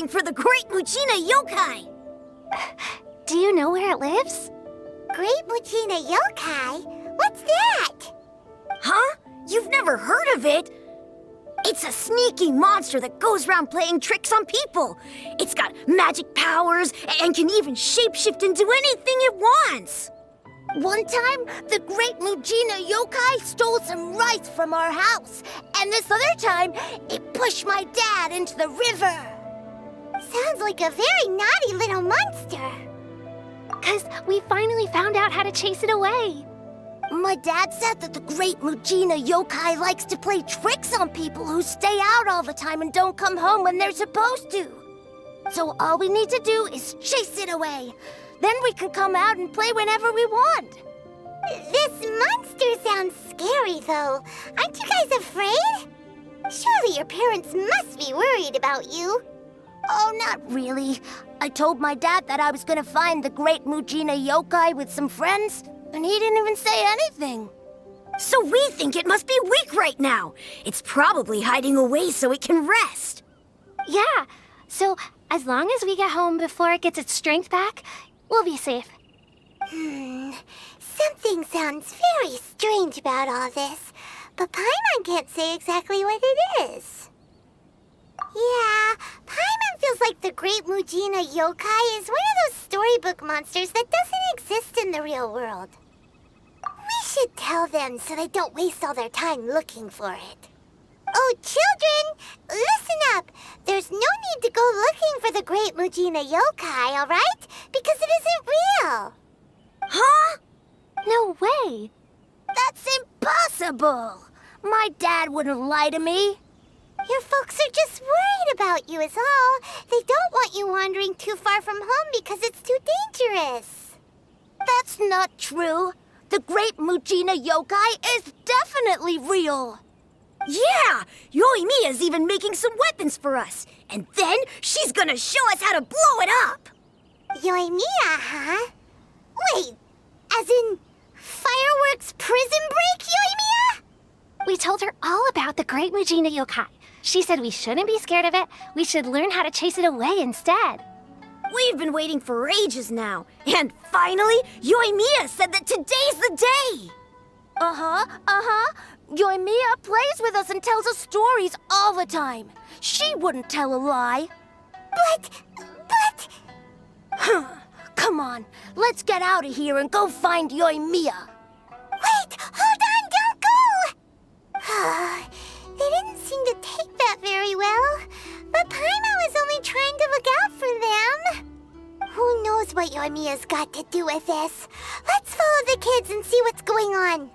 looking for the great Mujina Yokai! Do you know where it lives? Great Mujina Yokai? What's that? Huh? You've never heard of it? It's a sneaky monster that goes around playing tricks on people. It's got magic powers and can even shapeshift into anything it wants. One time, the great Mujina Yokai stole some rice from our house. And this other time, it pushed my dad into the river. Sounds like a very naughty little monster. 'Cause we finally found out how to chase it away. My dad said that the great Mujina Yokai likes to play tricks on people who stay out all the time and don't come home when they're supposed to. So all we need to do is chase it away. Then we can come out and play whenever we want. This monster sounds scary, though. Aren't you guys afraid? Surely your parents must be worried about you. Oh, not really. I told my dad that I was gonna find the great Mujina Yokai with some friends, and he didn't even say anything. So we think it must be weak right now. It's probably hiding away so it can rest. Yeah, so as long as we get home before it gets its strength back, we'll be safe. Something sounds very strange about all this, but Paimon can't say exactly what it is. Yeah, Paimon feels like the great Mujina Yokai is one of those storybook monsters that doesn't exist in the real world. We should tell them so they don't waste all their time looking for it. Oh, children, listen up. There's no need to go looking for the great Mujina Yokai, all right? Because it isn't real. Huh? No way. That's impossible. My dad wouldn't lie to me. Your folks are just worried about you is all. They don't want you wandering too far from home because it's too dangerous. That's not true. The great Mujina Yokai is definitely real. Yeah! Yoimiya's even making some weapons for us. And then she's gonna show us how to blow it up! Yoimiya, huh? Wait, as in fireworks prison break, Yoimiya? We told her all about the great Mujina Yokai. She said we shouldn't be scared of it. We should learn how to chase it away instead. We've been waiting for ages now. And finally, Yoimiya said that today's the day! Yoimiya plays with us and tells us stories all the time. She wouldn't tell a lie. But... Come on, let's get out of here and go find Yoimiya. Wait, hold on, don't go! They didn't seem to take that very well. But Paimon was only trying to look out for them. Who knows what Yoimiya's got to do with this? Let's follow the kids and see what's going on.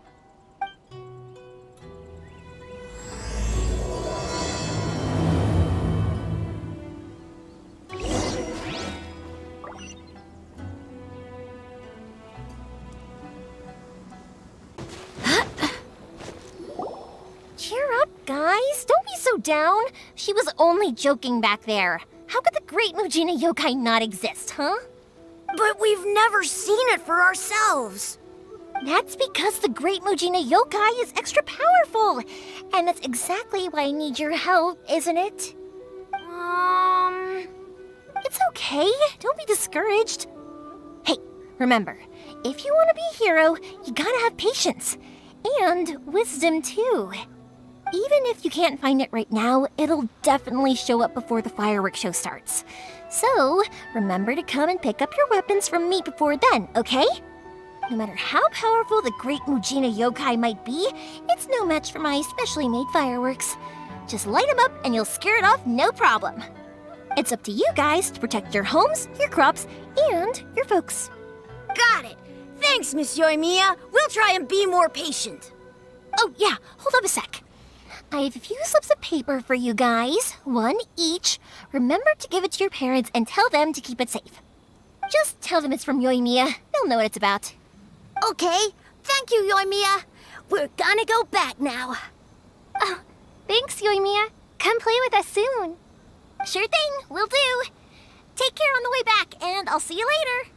Cheer up, guys. Don't be so down. She was only joking back there. How could the great Mujina Yokai not exist, huh? But we've never seen it for ourselves. That's because the great Mujina Yokai is extra powerful. And that's exactly why I need your help, isn't it? It's okay. Don't be discouraged. Hey, remember, if you want to be a hero, you gotta have patience. And wisdom, too. Even if you can't find it right now, it'll definitely show up before the fireworks show starts. So, remember to come and pick up your weapons from me before then, okay? No matter how powerful the great Mujina Yokai might be, it's no match for my specially made fireworks. Just light them up and you'll scare it off no problem. It's up to you guys to protect your homes, your crops, and your folks. Got it. Thanks, Miss Yoimiya. We'll try and be more patient. Oh, yeah, hold up a sec. I have a few slips of paper for you guys, one each. Remember to give it to your parents and tell them to keep it safe. Just tell them it's from Yoimiya. They'll know what it's about. Okay, thank you, Yoimiya. We're gonna go back now. Oh, thanks, Yoimiya. Come play with us soon. Sure thing, will do. Take care on the way back, and I'll see you later.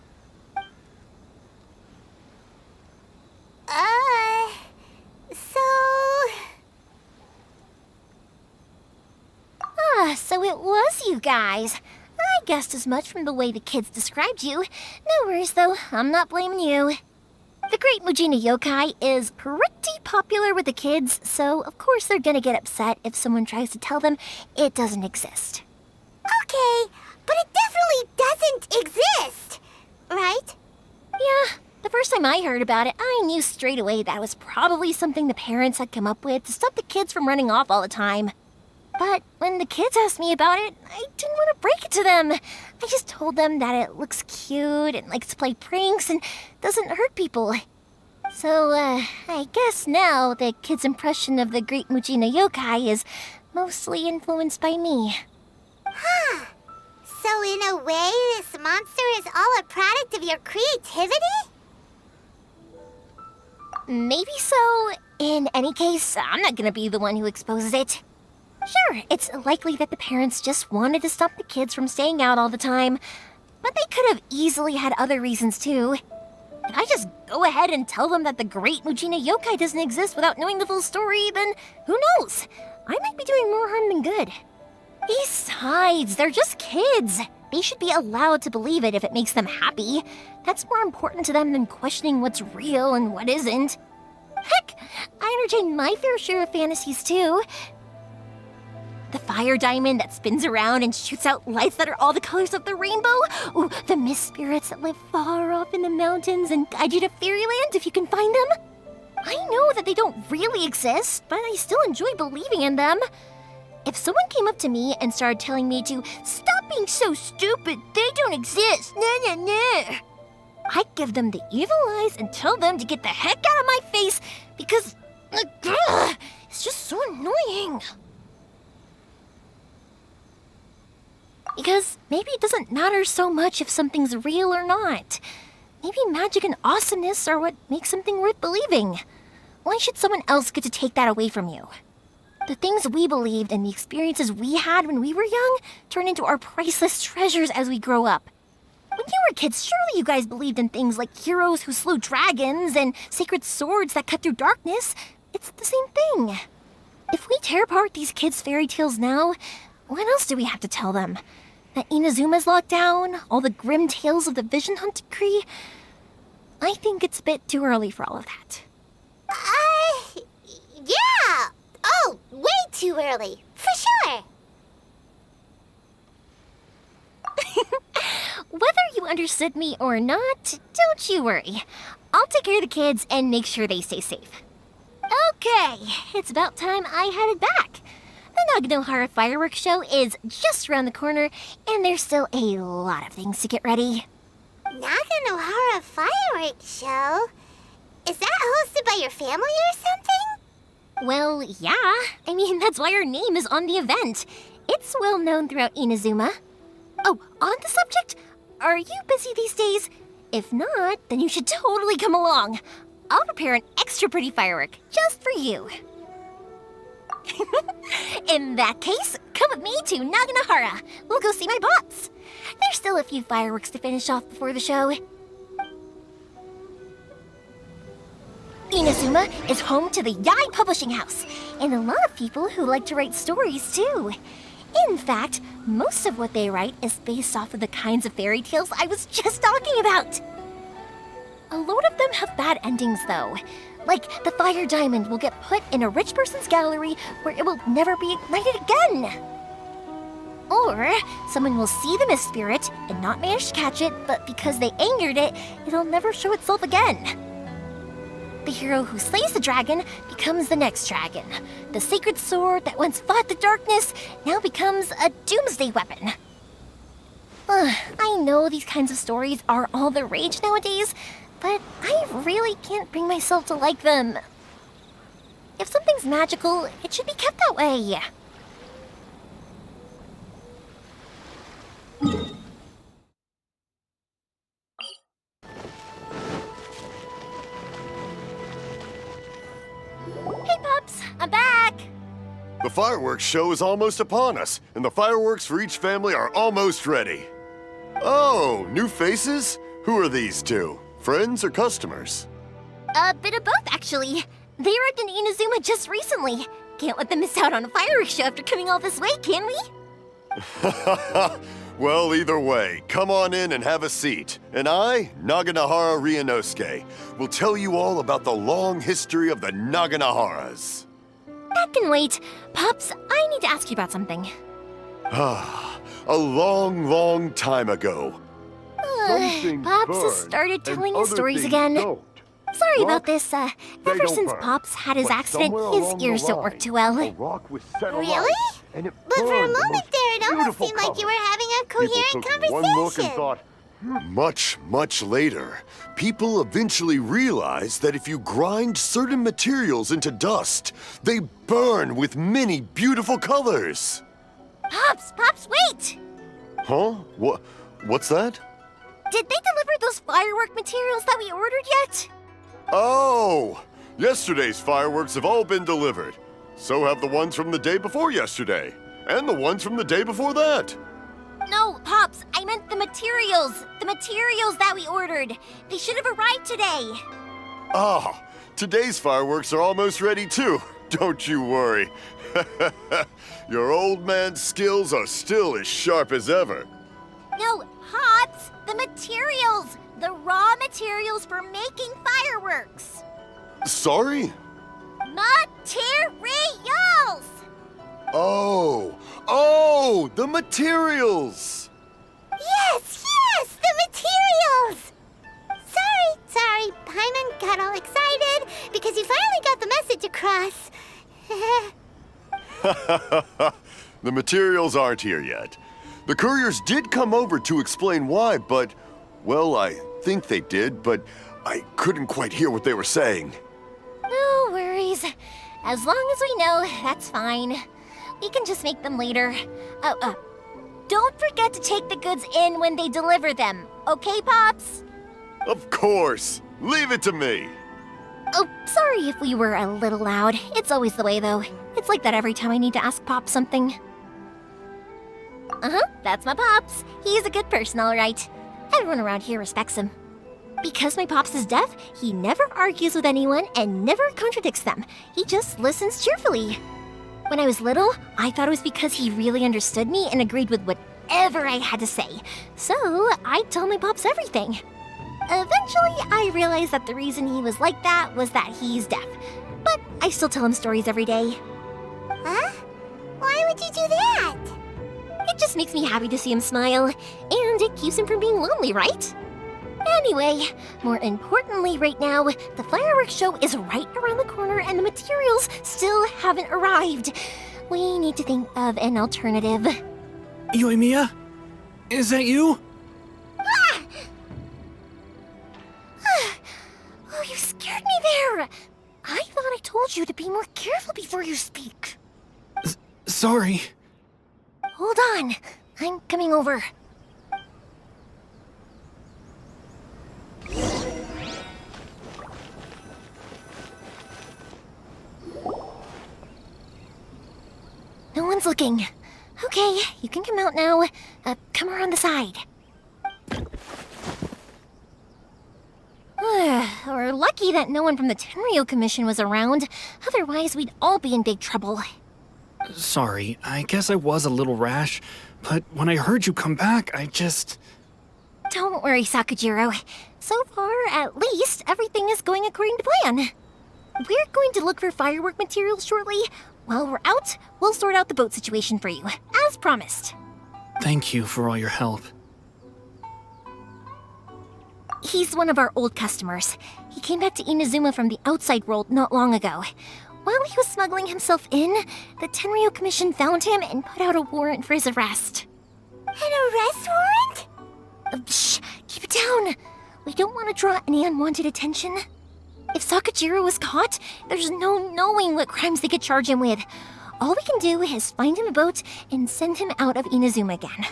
So it was you guys. guessed as much from the way the kids described you. No worries, though. I'm not blaming you. The Great Mujina Yokai is pretty popular with the kids, so of course they're gonna get upset if someone tries to tell them it doesn't exist. Okay, but it definitely doesn't exist, right? Yeah, the first time I heard about it, I knew straight away that it was probably something the parents had come up with to stop the kids from running off all the time. But when the kids asked me about it, I didn't want to break it to them. I just told them that it looks cute and likes to play pranks and doesn't hurt people. So, I guess now the kids' impression of the Great Mujina Yokai is mostly influenced by me. Huh. So in a way, this monster is all a product of your creativity? Maybe so. In any case, I'm not gonna be the one who exposes it. Sure, it's likely that the parents just wanted to stop the kids from staying out all the time, but they could have easily had other reasons too. If I just go ahead and tell them that the Great Mujina Yokai doesn't exist without knowing the full story, then who knows? I might be doing more harm than good. Besides, they're just kids. They should be allowed to believe it if it makes them happy. That's more important to them than questioning what's real and what isn't. Heck, I entertain my fair share of fantasies too. The fire diamond that spins around and shoots out lights that are all the colors of the rainbow. Ooh, the mist spirits that live far off in the mountains and guide you to fairyland if you can find them. I know that they don't really exist, but I still enjoy believing in them. If someone came up to me and started telling me to stop being so stupid, they don't exist, I'd give them the evil eyes and tell them to get the heck out of my face because it's just so annoying. Because maybe it doesn't matter so much if something's real or not. Maybe magic and awesomeness are what makes something worth believing. Why should someone else get to take that away from you? The things we believed and the experiences we had when we were young turn into our priceless treasures as we grow up. When you were kids, surely you guys believed in things like heroes who slew dragons and sacred swords that cut through darkness. It's the same thing. If we tear apart these kids' fairy tales now, what else do we have to tell them? That Inazuma's locked down? All the grim tales of the Vision Hunt decree? I think it's a bit too early for all of that. Yeah! Oh, way too early, for sure! Whether you understood me or not, don't you worry. I'll take care of the kids and make sure they stay safe. Okay, it's about time I headed back. The Naganohara fireworks show is just around the corner, and there's still a lot of things to get ready. Naganohara fireworks show? Is that hosted by your family or something? Well, yeah. I mean, that's why our name is on the event. It's well known throughout Inazuma. Oh, on the subject, are you busy these days? If not, then you should totally come along. I'll prepare an extra pretty firework just for you. In that case, come with me to Naganohara. We'll go see my bots. There's still a few fireworks to finish off before the show. Inazuma is home to the Yai Publishing House, and a lot of people who like to write stories too. In fact, most of what they write is based off of the kinds of fairy tales I was just talking about. A lot of them have bad endings though. Like the fire diamond will get put in a rich person's gallery where it will never be ignited again. Or someone will see the mist spirit and not manage to catch it, but because they angered it, it'll never show itself again. The hero who slays the dragon becomes the next dragon. The sacred sword that once fought the darkness now becomes a doomsday weapon. I know these kinds of stories are all the rage nowadays, but I really can't bring myself to like them. If something's magical, it should be kept that way. Hey, pups, I'm back. The fireworks show is almost upon us, and the fireworks for each family are almost ready. Oh, new faces? Who are these two? Friends or customers? A bit of both, actually. They arrived in Inazuma just recently. Can't let them miss out on a fireworks show after coming all this way, can we? Well, either way, come on in and have a seat. And I, Naganohara Ryunosuke, will tell you all about the long history of the Naganoharas. That can wait. Pops, I need to ask you about something. A long, long time ago. Pops has started telling his stories again. Sorry about this. Ever since Pops had his accident, his ears don't work too well. Really? But for a moment there, it almost seemed like you were having a coherent conversation. Much, much later, people eventually realized that if you grind certain materials into dust, they burn with many beautiful colors. Pops, wait! Huh? What's that? Did they deliver those firework materials that we ordered yet? Oh! Yesterday's fireworks have all been delivered. So have the ones from the day before yesterday. And the ones from the day before that. No, Pops, I meant the materials. The materials that we ordered. They should have arrived today. Ah, today's fireworks are almost ready too. Don't you worry. Your old man's skills are still as sharp as ever. No, Pops, the materials. The raw materials for making fireworks. Sorry? Materials! Oh, the materials! Yes, the materials! Sorry, Paimon got all excited because you finally got the message across. The materials aren't here yet. The couriers did come over to explain why, but, well, I think they did, but I couldn't quite hear what they were saying. No worries. As long as we know, that's fine. We can just make them later. Don't forget to take the goods in when they deliver them. Okay, Pops? Of course. Leave it to me. Oh, sorry if we were a little loud. It's always the way, though. It's like that every time I need to ask Pops something. That's my Pops. He's a good person, all right. Everyone around here respects him. Because my Pops is deaf, he never argues with anyone and never contradicts them. He just listens cheerfully. When I was little, I thought it was because he really understood me and agreed with whatever I had to say. So I'd tell my Pops everything. Eventually, I realized that the reason he was like that was that he's deaf. But I still tell him stories every day. Huh? Why would you do that? It just makes me happy to see him smile, and it keeps him from being lonely, right? Anyway, more importantly right now, the fireworks show is right around the corner and the materials still haven't arrived. We need to think of an alternative. Yoimiya? Is that you? Oh, you scared me there! I thought I told you to be more careful before you speak. Sorry. Hold on, I'm coming over. No one's looking. Okay, you can come out now. Come around the side. We're lucky that no one from the Tenryo Commission was around. Otherwise, we'd all be in big trouble. Sorry, I guess I was a little rash, but when I heard you come back, I just... Don't worry, Sakujirou. So far, at least, everything is going according to plan. We're going to look for firework materials shortly. While we're out, we'll sort out the boat situation for you, as promised. Thank you for all your help. He's one of our old customers. He came back to Inazuma from the outside world not long ago. While he was smuggling himself in, the Tenryo Commission found him and put out a warrant for his arrest. An arrest warrant? Shh! Keep it down! We don't want to draw any unwanted attention. If Sakujirou was caught, there's no knowing what crimes they could charge him with. All we can do is find him a boat and send him out of Inazuma again.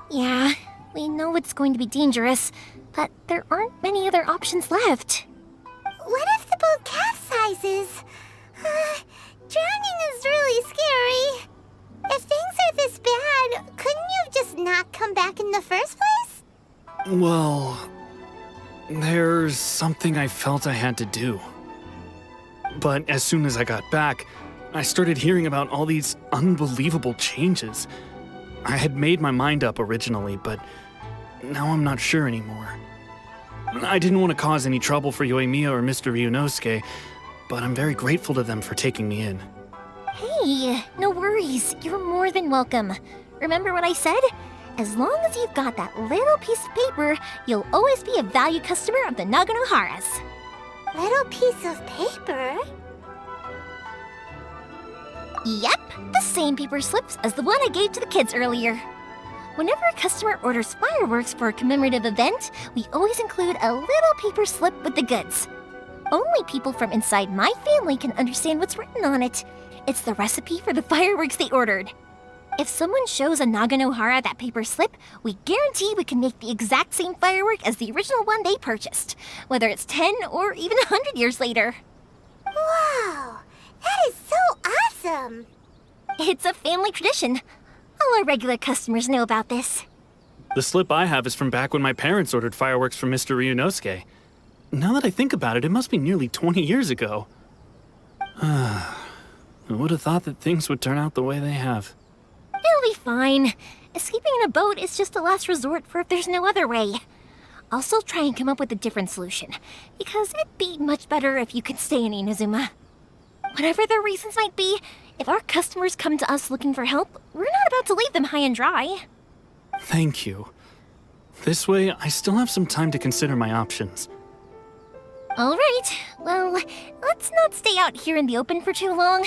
Yeah, we know it's going to be dangerous, but there aren't many other options left. What if the boat capsizes? Drowning is really scary. If things are this bad, couldn't you have just not come back in the first place? Well, there's something I felt I had to do. But as soon as I got back, I started hearing about all these unbelievable changes. I had made my mind up originally, but now I'm not sure anymore. I didn't want to cause any trouble for Yoimiya or Mr. Ryunosuke, but I'm very grateful to them for taking me in. Hey, no worries. You're more than welcome. Remember what I said? As long as you've got that little piece of paper, you'll always be a valued customer of the Naganoharas. Little piece of paper? Yep, the same paper slips as the one I gave to the kids earlier. Whenever a customer orders fireworks for a commemorative event, we always include a little paper slip with the goods. Only people from inside my family can understand what's written on it. It's the recipe for the fireworks they ordered. If someone shows a Naganohara that paper slip, we guarantee we can make the exact same firework as the original one they purchased, whether it's 10 or even 100 years later. Wow, that is so awesome! It's a family tradition. All our regular customers know about this. The slip I have is from back when my parents ordered fireworks from Mr. Ryunosuke. Now that I think about it, it must be nearly 20 years ago. I would have thought that things would turn out the way they have. It'll be fine. Escaping in a boat is just a last resort for if there's no other way. I'll still try and come up with a different solution, because it'd be much better if you could stay in Inazuma. Whatever their reasons might be, if our customers come to us looking for help, we're not about to leave them high and dry. Thank you. This way, I still have some time to consider my options. All right, well, let's not stay out here in the open for too long.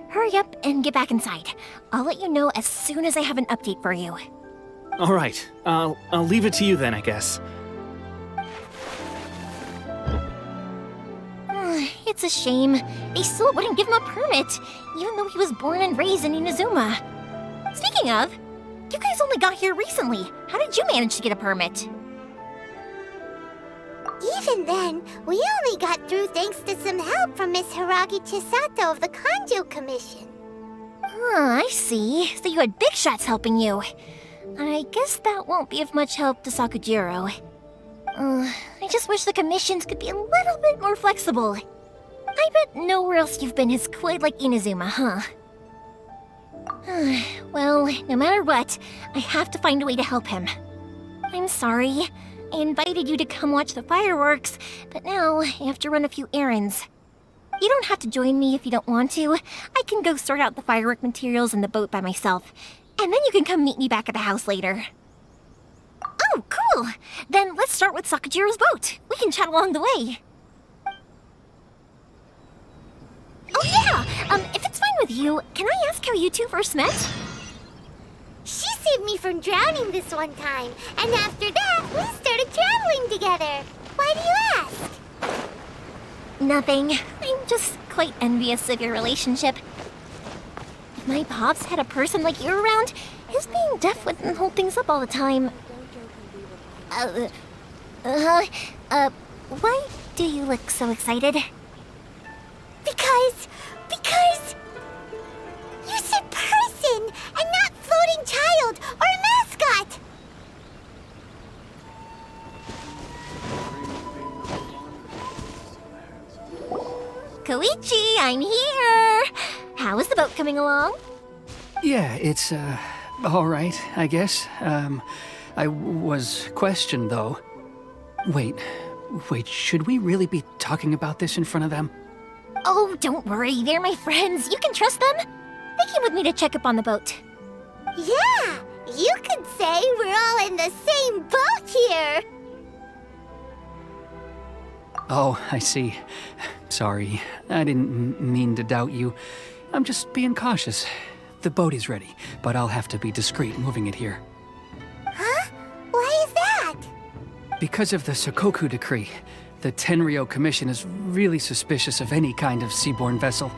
Hurry up and get back inside. I'll let you know as soon as I have an update for you. All right, I'll leave it to you then, I guess. It's a shame. They still wouldn't give him a permit, even though he was born and raised in Inazuma. Speaking of, you guys only got here recently. How did you manage to get a permit? Even then, we only got through thanks to some help from Miss Hiragi Chisato of the Kanjo Commission. I see. So you had big shots helping you. I guess that won't be of much help to Sakujirou. I just wish the commissions could be a little bit more flexible. I bet nowhere else you've been is quite like Inazuma, huh? Well, no matter what, I have to find a way to help him. I'm sorry. I invited you to come watch the fireworks, but now I have to run a few errands. You don't have to join me if you don't want to. I can go sort out the firework materials in the boat by myself, and then you can come meet me back at the house later. Oh, cool! Then let's start with Sakujirou's boat. We can chat along the way. Oh yeah! If it's fine with you, can I ask how you two first met? She saved me from drowning this one time, and after that, we started traveling together. Why do you ask? Nothing. I'm just quite envious of your relationship. If my pops had a person like you around, his being deaf wouldn't hold things up all the time. Why do you look so excited? Because... You said person, and not floating child, or mascot! Koichi, I'm here! How is the boat coming along? Yeah, it's, all right, I guess. I was questioned, though. Wait, should we really be talking about this in front of them? Oh, don't worry, they're my friends. You can trust them. They came with me to check up on the boat. Yeah, you could say we're all in the same boat here! Oh, I see. Sorry, I didn't mean to doubt you. I'm just being cautious. The boat is ready, but I'll have to be discreet moving it here. Huh? Why is that? Because of the Sokoku decree, the Tenryou Commission is really suspicious of any kind of seaborne vessel.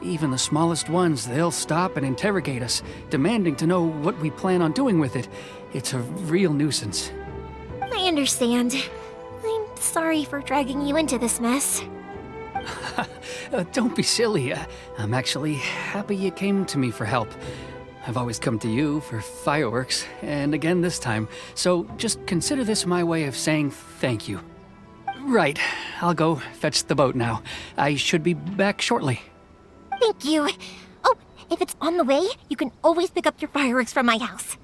Even the smallest ones, they'll stop and interrogate us, demanding to know what we plan on doing with it. It's a real nuisance. I understand. I'm sorry for dragging you into this mess. Don't be silly. I'm actually happy you came to me for help. I've always come to you for fireworks, and again this time, so just consider this my way of saying thank you. Right, I'll go fetch the boat now. I should be back shortly. Thank you. Oh, if it's on the way, you can always pick up your fireworks from my house.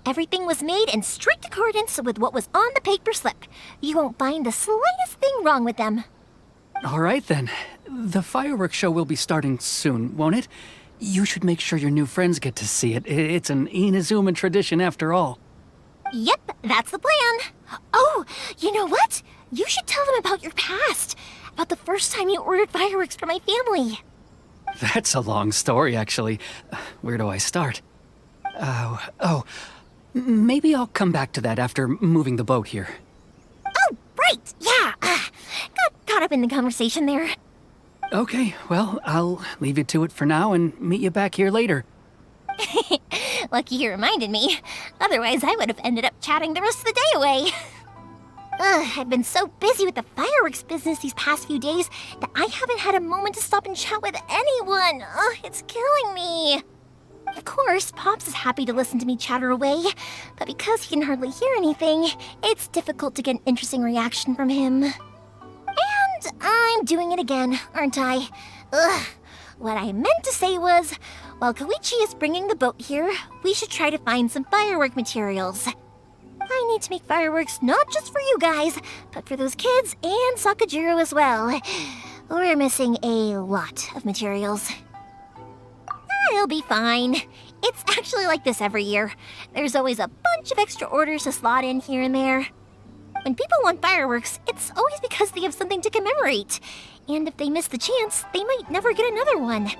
Everything was made in strict accordance with what was on the paper slip. You won't find the slightest thing wrong with them. All right then. The fireworks show will be starting soon, won't it? You should make sure your new friends get to see it. It's an Inazuma tradition after all. Yep, that's the plan. Oh, you know what? You should tell them about your past. About the first time you ordered fireworks for my family. That's a long story, actually. Where do I start? Maybe I'll come back to that after moving the boat here. Oh, right, yeah. Got caught up in the conversation there. Okay, well, I'll leave you to it for now and meet you back here later. Lucky you reminded me. Otherwise, I would have ended up chatting the rest of the day away. I've been so busy with the fireworks business these past few days that I haven't had a moment to stop and chat with anyone. It's killing me. Of course, Pops is happy to listen to me chatter away, but because he can hardly hear anything, it's difficult to get an interesting reaction from him. And I'm doing it again, aren't I? What I meant to say was, while Koichi is bringing the boat here, we should try to find some firework materials. I need to make fireworks not just for you guys, but for those kids and Sakujirou as well. We're missing a lot of materials. It'll be fine. It's actually like this every year. There's always a bunch of extra orders to slot in here and there. When people want fireworks, it's always because they have something to commemorate. And if they miss the chance, they might never get another one.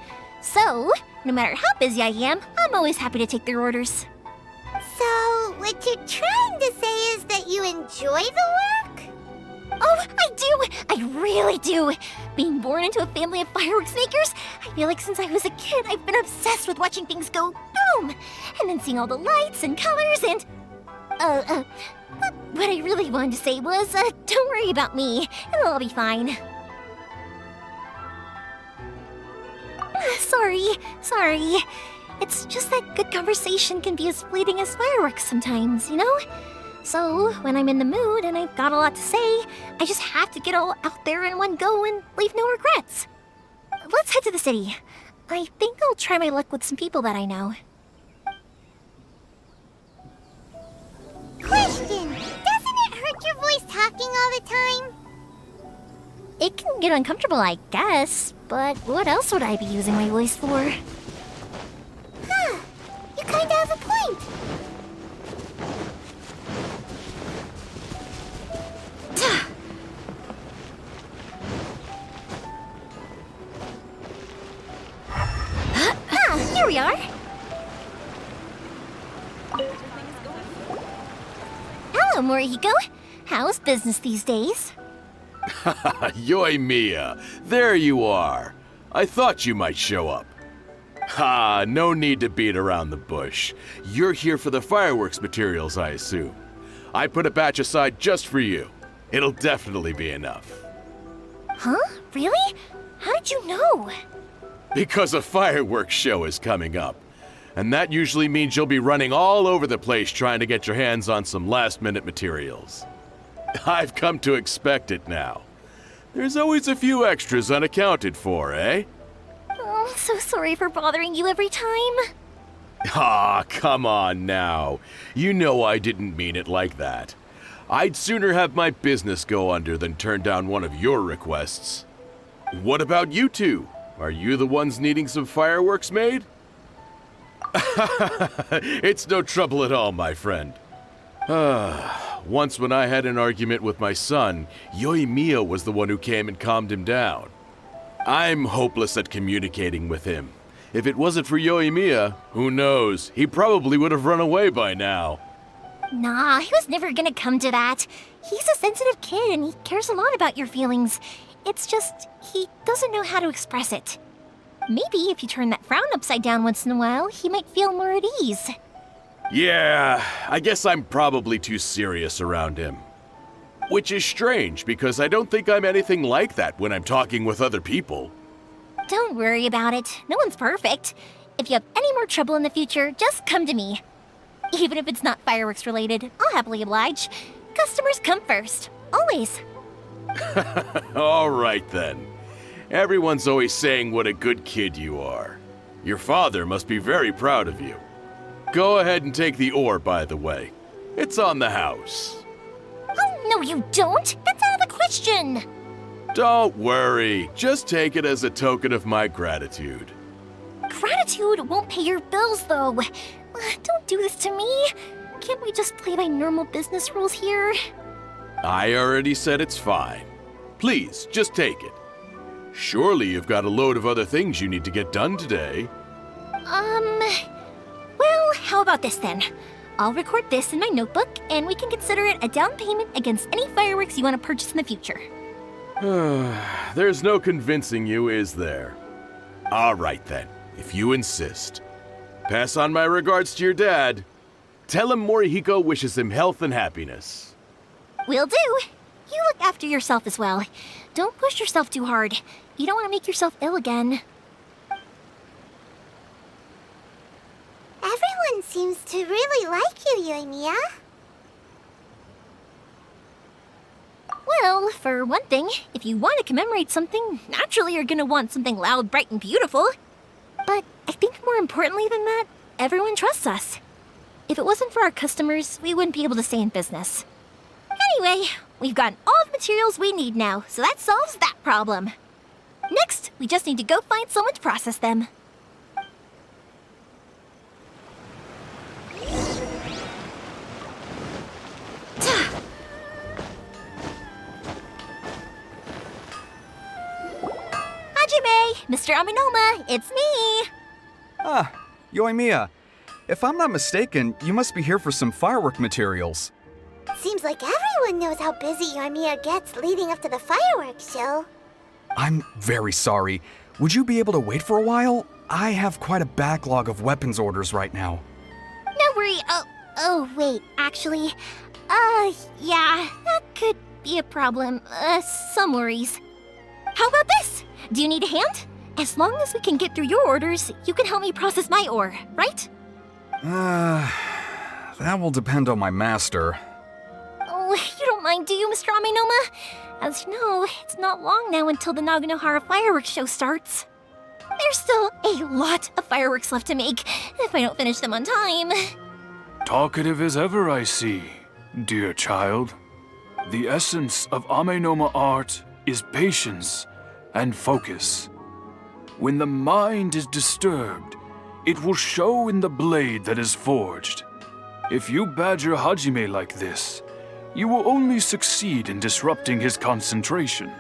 So, no matter how busy I am, I'm always happy to take their orders. So, what you're trying to say is that you enjoy the work? Oh, I do! I really do! Being born into a family of fireworks makers, I feel like since I was a kid, I've been obsessed with watching things go boom! And then seeing all the lights and colors and... What I really wanted to say was, don't worry about me. It'll all be fine. Sorry. It's just that good conversation can be as fleeting as fireworks sometimes, you know? So, when I'm in the mood and I've got a lot to say, I just have to get all out there in one go and leave no regrets. Let's head to the city. I think I'll try my luck with some people that I know. Question! Doesn't it hurt your voice talking all the time? It can get uncomfortable, I guess, but what else would I be using my voice for? You kinda have a point. Here we are. Hello, Morihiko. How's business these days? Yoimiya, there you are. I thought you might show up. Ha, no need to beat around the bush. You're here for the fireworks materials, I assume. I put a batch aside just for you. It'll definitely be enough. Huh? Really? How did you know? Because a fireworks show is coming up. And that usually means you'll be running all over the place trying to get your hands on some last-minute materials. I've come to expect it now. There's always a few extras unaccounted for, eh? Oh, so sorry for bothering you every time. Ah, come on now. You know I didn't mean it like that. I'd sooner have my business go under than turn down one of your requests. What about you two? Are you the ones needing some fireworks made? It's no trouble at all, my friend. Once when I had an argument with my son, Yoimiya was the one who came and calmed him down. I'm hopeless at communicating with him. If it wasn't for Yoimiya, who knows, he probably would have run away by now. Nah, he was never gonna come to that. He's a sensitive kid and he cares a lot about your feelings. It's just, he doesn't know how to express it. Maybe if you turn that frown upside down once in a while, he might feel more at ease. Yeah, I guess I'm probably too serious around him. Which is strange, because I don't think I'm anything like that when I'm talking with other people. Don't worry about it. No one's perfect. If you have any more trouble in the future, just come to me. Even if it's not fireworks related, I'll happily oblige. Customers come first. Always. All right then. Everyone's always saying what a good kid you are. Your father must be very proud of you. Go ahead and take the ore, by the way. It's on the house. Oh, no, you don't. That's out of the question. Don't worry. Just take it as a token of my gratitude. Gratitude won't pay your bills, though. Don't do this to me. Can't we just play by normal business rules here? I already said it's fine. Please, just take it. Surely you've got a load of other things you need to get done today. Well, how about this then? I'll record this in my notebook, and we can consider it a down payment against any fireworks you want to purchase in the future. There's no convincing you, is there? All right then, if you insist. Pass on my regards to your dad. Tell him Morihiko wishes him health and happiness. Will do. You look after yourself as well. Don't push yourself too hard. You don't want to make yourself ill again. Everyone seems to really like you, Yoimiya. Well, for one thing, if you want to commemorate something, naturally you're gonna want something loud, bright, and beautiful. But I think more importantly than that, everyone trusts us. If it wasn't for our customers, we wouldn't be able to stay in business. Anyway, we've gotten all the materials we need now, so that solves that problem. Next, we just need to go find someone to process them. Hajime, Mr. Amenoma, it's me! Ah, Yoimiya. If I'm not mistaken, you must be here for some firework materials. Seems like everyone knows how busy Yoimiya gets leading up to the fireworks show. I'm very sorry. Would you be able to wait for a while? I have quite a backlog of weapons orders right now. No worry. Oh, wait, actually, yeah, that could be a problem. Some worries. How about this? Do you need a hand? As long as we can get through your orders, you can help me process my ore, right? That will depend on my master. Oh, you don't mind, do you, Mr. Amenoma? As you know, it's not long now until the Naganohara fireworks show starts. There's still a lot of fireworks left to make, if I don't finish them on time. Talkative as ever, I see, dear child. The essence of Amenoma art is patience and focus. When the mind is disturbed, it will show in the blade that is forged. If you badger Hajime like this, you will only succeed in disrupting his concentration.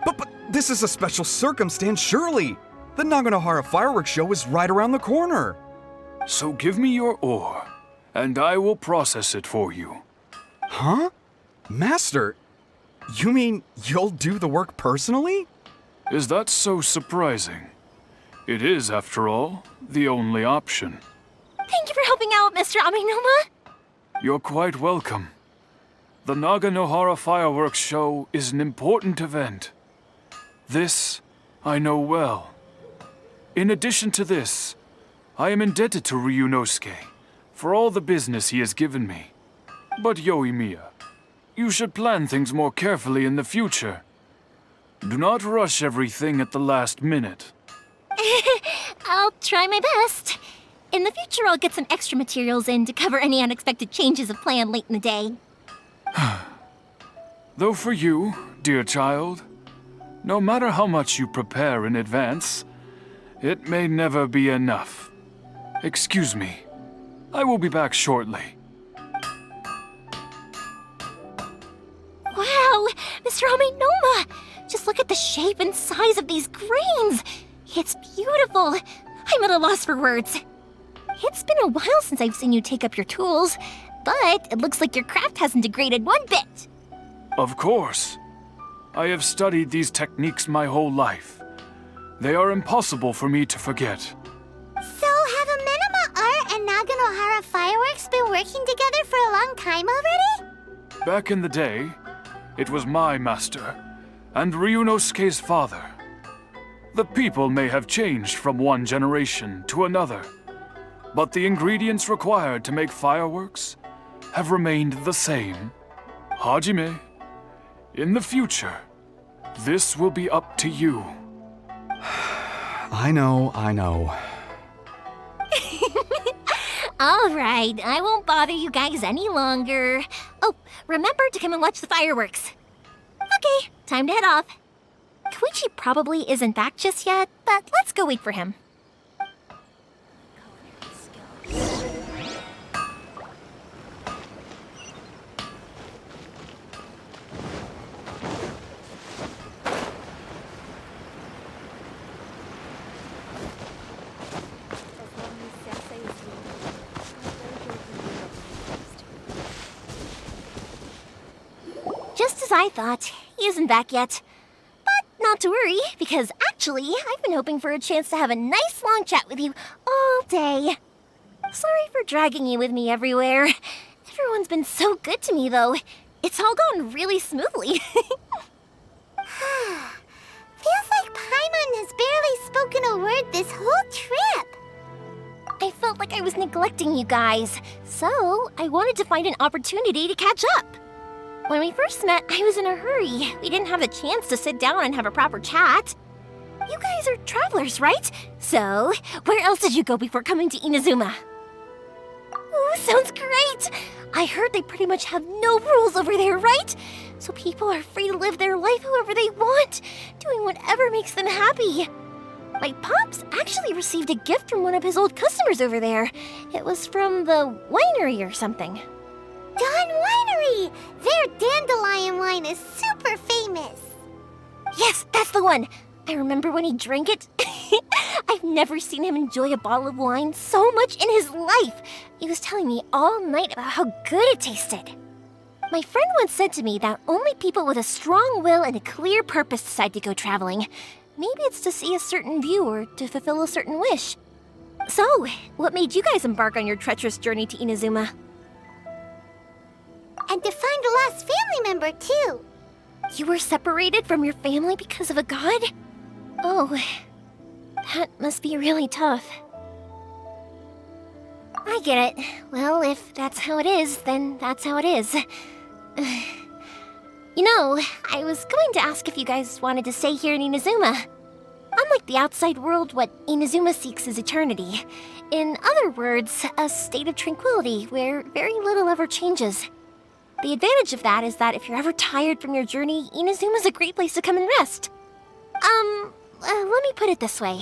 But this is a special circumstance, surely! The Naganohara fireworks show is right around the corner! So give me your ore, and I will process it for you. Huh? Master, you mean you'll do the work personally? Is that so surprising? It is, after all, the only option. Thank you for helping out, Mr. Amenoma. You're quite welcome. The Naganohara fireworks show is an important event. This I know well. In addition to this, I am indebted to Ryunosuke for all the business he has given me. But Yoimiya, you should plan things more carefully in the future. Do not rush everything at the last minute. I'll try my best. In the future, I'll get some extra materials in to cover any unexpected changes of plan late in the day. Though for you, dear child, no matter how much you prepare in advance, it may never be enough. Excuse me. I will be back shortly. Wow, Mr. Amenoma! Just look at the shape and size of these grains! It's beautiful! I'm at a loss for words. It's been a while since I've seen you take up your tools, but it looks like your craft hasn't degraded one bit. Of course. I have studied these techniques my whole life. They are impossible for me to forget. So have Amenoma art and Naganohara fireworks been working together for a long time already? Back in the day, it was my master, and Ryunosuke's father. The people may have changed from one generation to another, but the ingredients required to make fireworks have remained the same. Hajime, in the future, this will be up to you. I know. All right, I won't bother you guys any longer. Oh, remember to come and watch the fireworks. Okay, time to head off. Koichi probably isn't back just yet, but let's go wait for him. Just as I thought, he isn't back yet. But not to worry, because actually, I've been hoping for a chance to have a nice long chat with you all day. Sorry for dragging you with me everywhere. Everyone's been so good to me, though. It's all gone really smoothly. Feels like Paimon has barely spoken a word this whole trip. I felt like I was neglecting you guys, so I wanted to find an opportunity to catch up. When we first met, I was in a hurry. We didn't have the chance to sit down and have a proper chat. You guys are travelers, right? So, where else did you go before coming to Inazuma? Ooh, sounds great! I heard they pretty much have no rules over there, right? So people are free to live their life however they want, doing whatever makes them happy. My pops actually received a gift from one of his old customers over there. It was from the winery or something. Dawn Winery! Their dandelion wine is super famous. Yes, that's the one! I remember when he drank it. I've never seen him enjoy a bottle of wine so much in his life. He was telling me all night about how good it tasted. My friend once said to me that only people with a strong will and a clear purpose decide to go traveling. Maybe it's to see a certain view or to fulfill a certain wish. So, what made you guys embark on your treacherous journey to Inazuma? And to find a lost family member, too. You were separated from your family because of a god? Oh, that must be really tough. I get it. Well, if that's how it is, then that's how it is. You know, I was going to ask if you guys wanted to stay here in Inazuma. Unlike the outside world, what Inazuma seeks is eternity. In other words, a state of tranquility where very little ever changes. The advantage of that is that if you're ever tired from your journey, Inazuma's a great place to come and rest. Let me put it this way.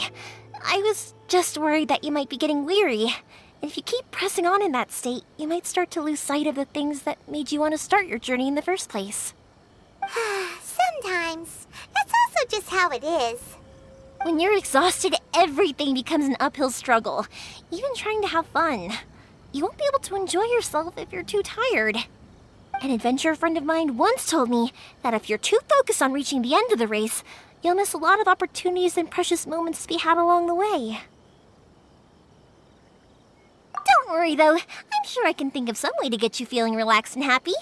I was just worried that you might be getting weary. And if you keep pressing on in that state, you might start to lose sight of the things that made you want to start your journey in the first place. Sometimes. That's also just how it is. When you're exhausted, everything becomes an uphill struggle. Even trying to have fun. You won't be able to enjoy yourself if you're too tired. An adventurer friend of mine once told me that if you're too focused on reaching the end of the race, you'll miss a lot of opportunities and precious moments to be had along the way. Don't worry though, I'm sure I can think of some way to get you feeling relaxed and happy.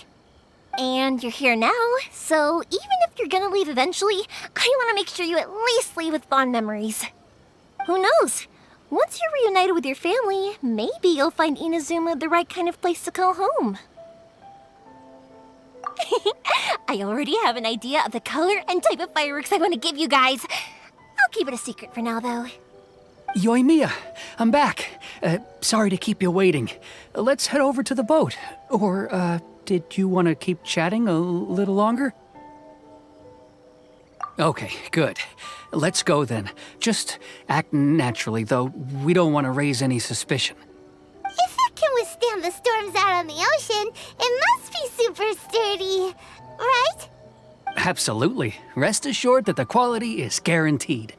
And you're here now, so even if you're gonna leave eventually, I want to make sure you at least leave with fond memories. Who knows? Once you're reunited with your family, maybe you'll find Inazuma the right kind of place to call home. I already have an idea of the color and type of fireworks I want to give you guys. I'll keep it a secret for now, though. Yoimiya, I'm back. Sorry to keep you waiting. Let's head over to the boat. Or, did you want to keep chatting a little longer? Okay, good. Let's go then. Just act naturally, though we don't want to raise any suspicion. If it can withstand the storms out on the ocean, it must be super sturdy, right? Absolutely. Rest assured that the quality is guaranteed.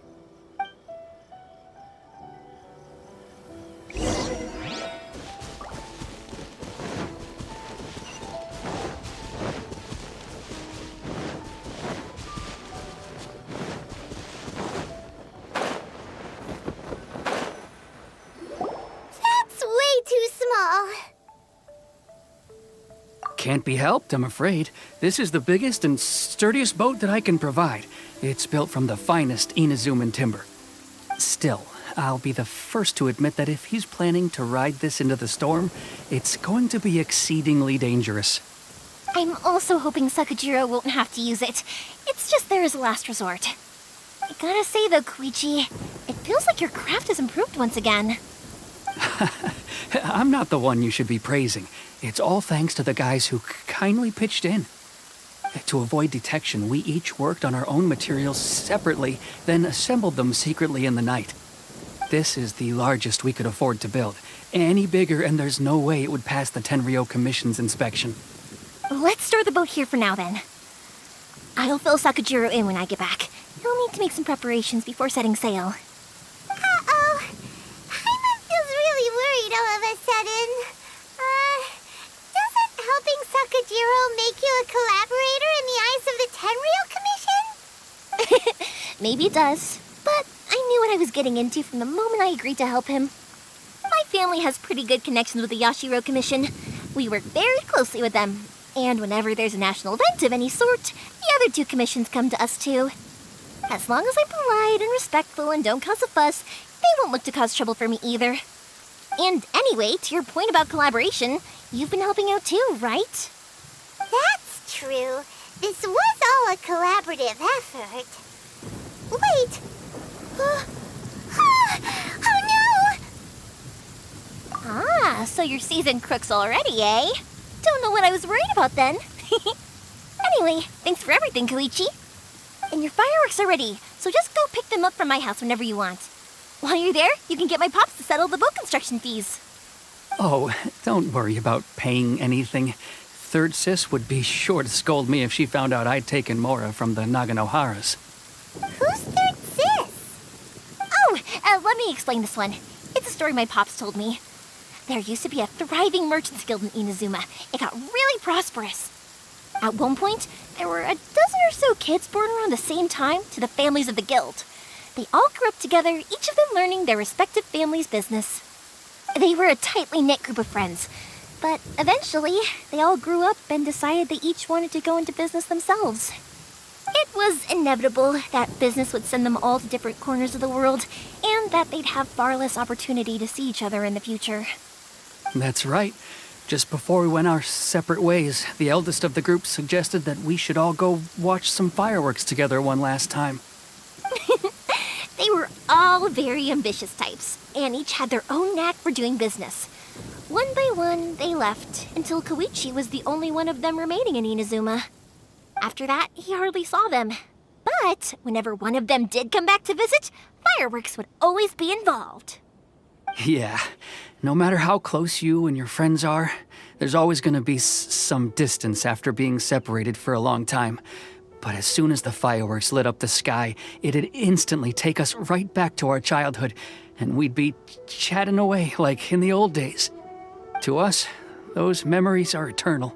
Can't be helped, I'm afraid. This is the biggest and sturdiest boat that I can provide. It's built from the finest Inazuman timber. Still, I'll be the first to admit that if he's planning to ride this into the storm, it's going to be exceedingly dangerous. I'm also hoping Sakujirou won't have to use it. It's just there as a last resort. I gotta say though, Koichi, it feels like your craft has improved once again. I'm not the one you should be praising. It's all thanks to the guys who kindly pitched in. To avoid detection, we each worked on our own materials separately, then assembled them secretly in the night. This is the largest we could afford to build. Any bigger, and there's no way it would pass the Tenryou Commission's inspection. Let's store the boat here for now, then. I'll fill Sakujirou in when I get back. He'll need to make some preparations before setting sail. Uh-oh. Paimon feels really worried all of a sudden. Doesn't helping Sakujirou make you a collaborator in the eyes of the Tenryou Commission? Maybe it does, but I knew what I was getting into from the moment I agreed to help him. My family has pretty good connections with the Yashiro Commission. We work very closely with them, and whenever there's a national event of any sort, the other two commissions come to us too. As long as I'm polite and respectful and don't cause a fuss, they won't look to cause trouble for me either. And anyway, to your point about collaboration, you've been helping out too, right? That's true. This was all a collaborative effort. Wait! Oh no! Ah, so you're seasoned crooks already, eh? Don't know what I was worried about then. Anyway, thanks for everything, Koichi. And your fireworks are ready, so just go pick them up from my house whenever you want. While you're there, you can get my pops to settle the boat construction fees. Oh, don't worry about paying anything. Third Sis would be sure to scold me if she found out I'd taken Mora from the Naganoharas. Who's Third Sis? Oh, let me explain this one. It's a story my pops told me. There used to be a thriving merchants guild in Inazuma. It got really prosperous. At one point, there were a dozen or so kids born around the same time to the families of the guild. They all grew up together, each of them learning their respective family's business. They were a tightly knit group of friends, but eventually, they all grew up and decided they each wanted to go into business themselves. It was inevitable that business would send them all to different corners of the world, and that they'd have far less opportunity to see each other in the future. That's right. Just before we went our separate ways, the eldest of the group suggested that we should all go watch some fireworks together one last time. They were all very ambitious types, and each had their own knack for doing business. One by one, they left, until Koichi was the only one of them remaining in Inazuma. After that, he hardly saw them. But whenever one of them did come back to visit, fireworks would always be involved. Yeah, no matter how close you and your friends are, there's always going to be some distance after being separated for a long time. But as soon as the fireworks lit up the sky, it'd instantly take us right back to our childhood, and we'd be chatting away like in the old days. To us, those memories are eternal.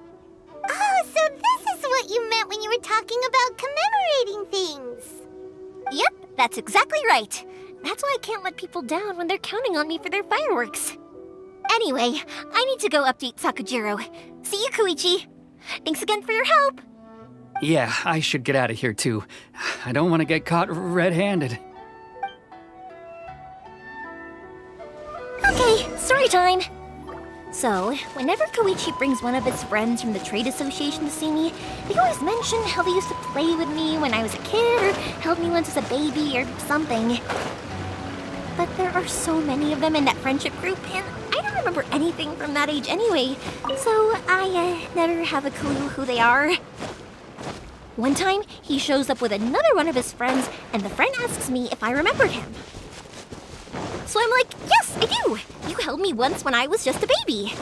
Oh, so this is what you meant when you were talking about commemorating things. Yep, that's exactly right. That's why I can't let people down when they're counting on me for their fireworks. Anyway, I need to go update Sakujirou. See you, Koichi. Thanks again for your help. Yeah, I should get out of here too. I don't want to get caught red-handed. Okay, story time. So, whenever Koichi brings one of his friends from the trade association to see me, they always mention how they used to play with me when I was a kid or held me once as a baby or something. But there are so many of them in that friendship group, and I don't remember anything from that age anyway, so I never have a clue who they are. One time, he shows up with another one of his friends, and the friend asks me if I remembered him. So I'm like, yes, I do! You held me once when I was just a baby.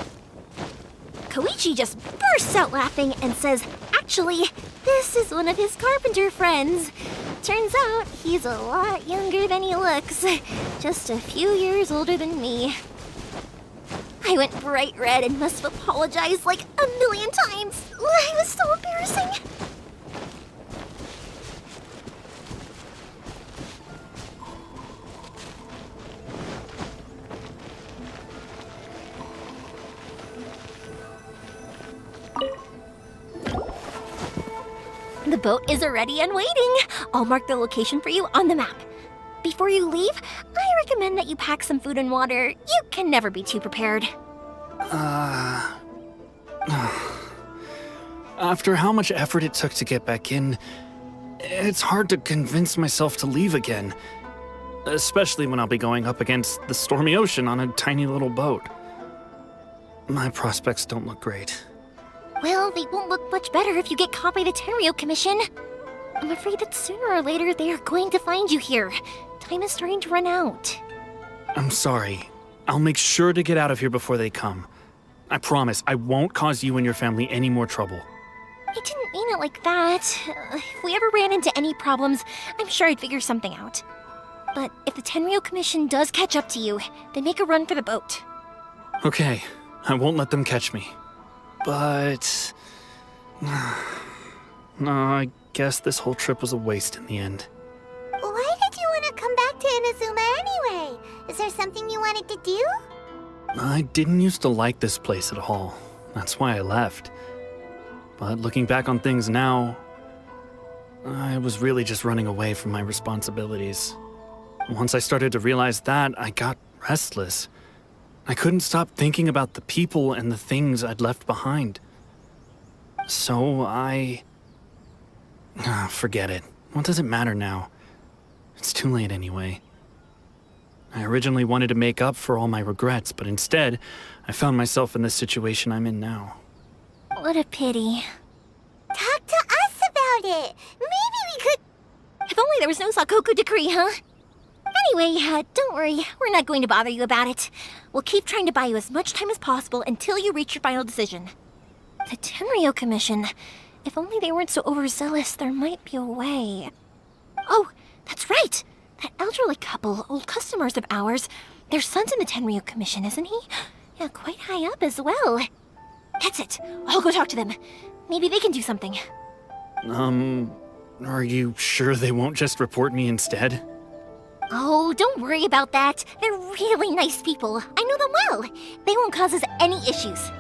Koichi just bursts out laughing and says, actually, this is one of his carpenter friends. Turns out he's a lot younger than he looks, just a few years older than me. I went bright red and must have apologized like a million times. It was so embarrassing. The boat is ready and waiting. I'll mark the location for you on the map. Before you leave, I recommend that you pack some food and water. You can never be too prepared. After how much effort it took to get back in, it's hard to convince myself to leave again. Especially when I'll be going up against the stormy ocean on a tiny little boat. my prospects don't look great. Well, they won't look much better if you get caught by the Tenryou Commission. I'm afraid that sooner or later they are going to find you here. Time is starting to run out. I'm sorry. I'll make sure to get out of here before they come. I promise I won't cause you and your family any more trouble. I didn't mean it like that. If we ever ran into any problems, I'm sure I'd figure something out. But if the Tenryou Commission does catch up to you, then make a run for the boat. Okay, I won't let them catch me. But... no, I guess this whole trip was a waste in the end. Why did you want to come back to Inazuma anyway? Is there something you wanted to do? I didn't used to like this place at all. That's why I left. But looking back on things now, I was really just running away from my responsibilities. Once I started to realize that, I got restless. I couldn't stop thinking about the people and the things I'd left behind. So forget it. What does it matter now? It's too late anyway. I originally wanted to make up for all my regrets, but instead, I found myself in the situation I'm in now. What a pity. Talk to us about it. Maybe we could... If only there was no Sakoku decree, huh? Anyway, don't worry. We're not going to bother you about it. We'll keep trying to buy you as much time as possible until you reach your final decision. The Tenryou Commission. If only they weren't so overzealous, there might be a way. Oh, that's right! That elderly couple, old customers of ours, their son's in the Tenryou Commission, isn't he? Yeah, quite high up as well. That's it. I'll go talk to them. Maybe they can do something. Are you sure they won't just report me instead? Oh, don't worry about that. They're really nice people. I know them well. They won't cause us any issues.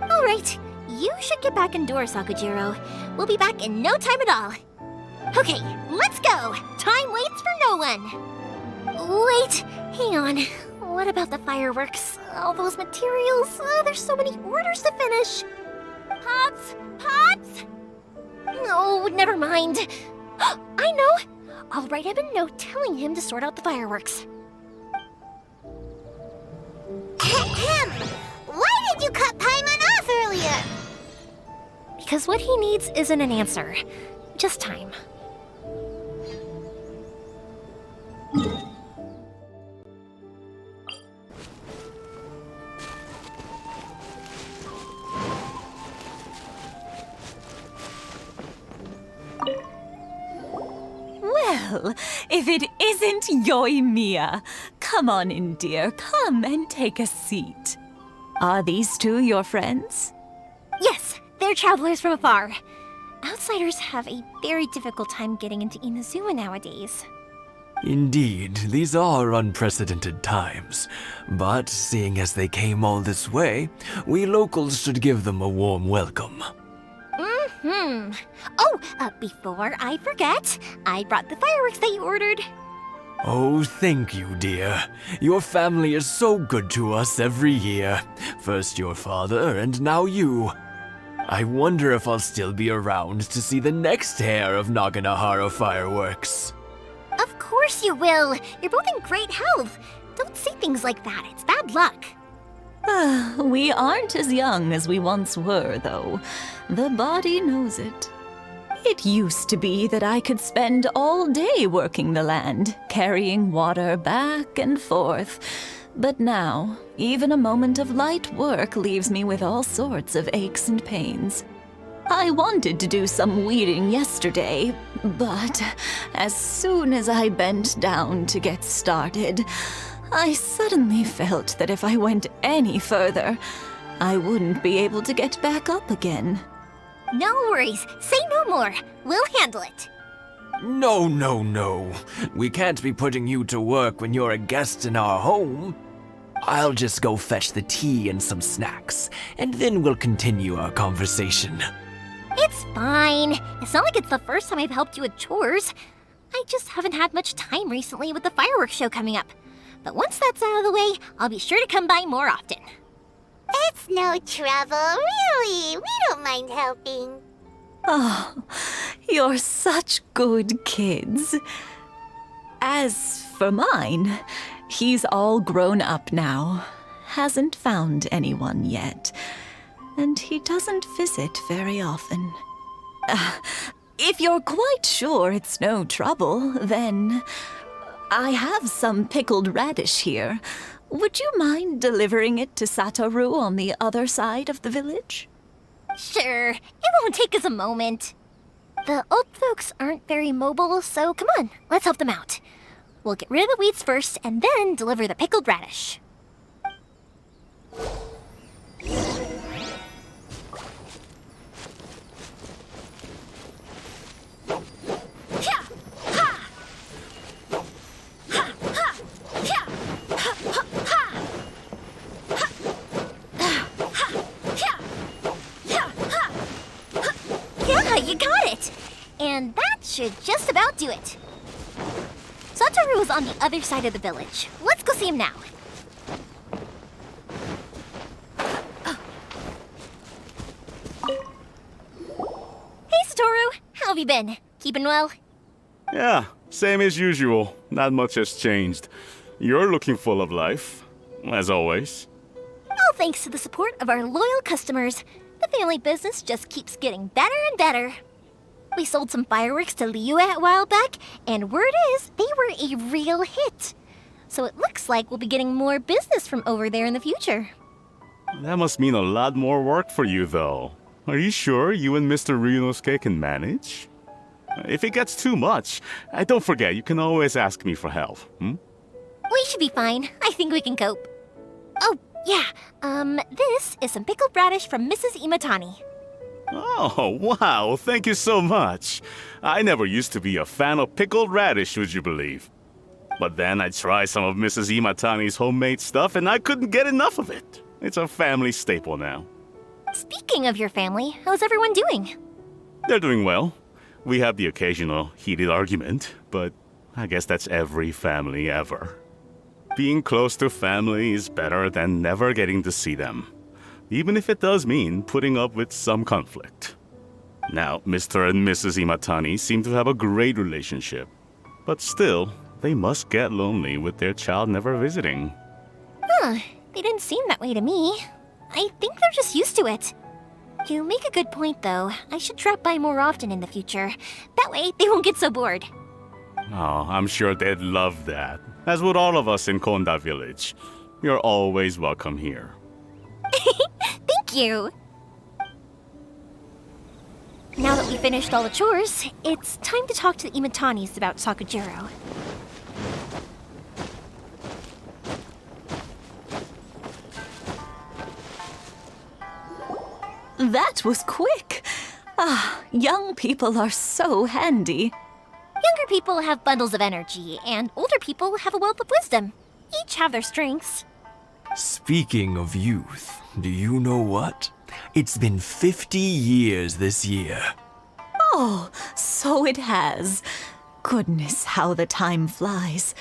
All right, you should get back indoors, Sakujirou. We'll be back in no time at all. Okay, let's go. Time waits for no one. Wait, hang on. What about the fireworks? All those materials? There's so many orders to finish. Pops? Pops? No, never mind. I know. I'll write him a note telling him to sort out the fireworks. Ahem! Why did you cut Paimon off earlier? Because what he needs isn't an answer, just time. Well, if it isn't Yoimiya. Come on in, dear. Come and take a seat. Are these two your friends? Yes, they're travelers from afar. Outsiders have a very difficult time getting into Inazuma nowadays. Indeed, these are unprecedented times. But seeing as they came all this way, we locals should give them a warm welcome. Oh, before I forget, I brought the fireworks that you ordered. Oh, thank you, dear. Your family is so good to us every year. First your father, and now you. I wonder if I'll still be around to see the next hair of Naganohara fireworks. Of course you will. You're both in great health. Don't say things like that. It's bad luck. We aren't as young as we once were, though. The body knows it. It used to be that I could spend all day working the land, carrying water back and forth. But now, even a moment of light work leaves me with all sorts of aches and pains. I wanted to do some weeding yesterday, but as soon as I bent down to get started, I suddenly felt that if I went any further, I wouldn't be able to get back up again. No worries. Say no more. We'll handle it. No, no, no. We can't be putting you to work when you're a guest in our home. I'll just go fetch the tea and some snacks, and then we'll continue our conversation. It's fine. It's not like it's the first time I've helped you with chores. I just haven't had much time recently with the fireworks show coming up. But once that's out of the way, I'll be sure to come by more often. It's no trouble, really. We don't mind helping. Oh, you're such good kids. As for mine, he's all grown up now. hasn't found anyone yet, and he doesn't visit very often. If you're quite sure it's no trouble, then I have some pickled radish here. Would you mind delivering it to Satoru on the other side of the village? Sure, it won't take us a moment. The old folks aren't very mobile, so come on, let's help them out. We'll get rid of the weeds first, and then deliver the pickled radish. Yeah, you got it! And that should just about do it. Satoru is on the other side of the village. Let's go see him now. Hey, Satoru! How have you been? Keeping well? Yeah, same as usual. Not much has changed. You're looking full of life, as always. All thanks to the support of our loyal customers, the family business just keeps getting better and better. We sold some fireworks to Liyue a while back, and word is they were a real hit. So it looks like we'll be getting more business from over there in the future. That must mean a lot more work for you, though. Are you sure you and Mr. Ryunosuke can manage? If it gets too much, don't forget, you can always ask me for help, We should be fine. I think we can cope. Oh, yeah. This is some pickled radish from Mrs. Imatani. Oh, wow, thank you so much. I never used to be a fan of pickled radish, would you believe? But then I tried some of Mrs. Imatani's homemade stuff and I couldn't get enough of it. It's a family staple now. Speaking of your family, how's everyone doing? They're doing well. We have the occasional heated argument, but I guess that's every family ever. Being close to family is better than never getting to see them, even if it does mean putting up with some conflict. Now, Mr. and Mrs. Imatani seem to have a great relationship, but still, they must get lonely with their child never visiting. Huh, they didn't seem that way to me. I think they're just used to it. You make a good point, though. I should drop by more often in the future. That way, they won't get so bored. Oh, I'm sure they'd love that, as would all of us in Konda Village. You're always welcome here. Thank you! Now that we finished all the chores, it's time to talk to the Imatanis about Sakujirou. That was quick. Young people are so handy. Younger people have bundles of energy, and older people have a wealth of wisdom. Each have their strengths. Speaking of youth, do you know what? It's been 50 years this year. Oh, so it has. Goodness, how the time flies.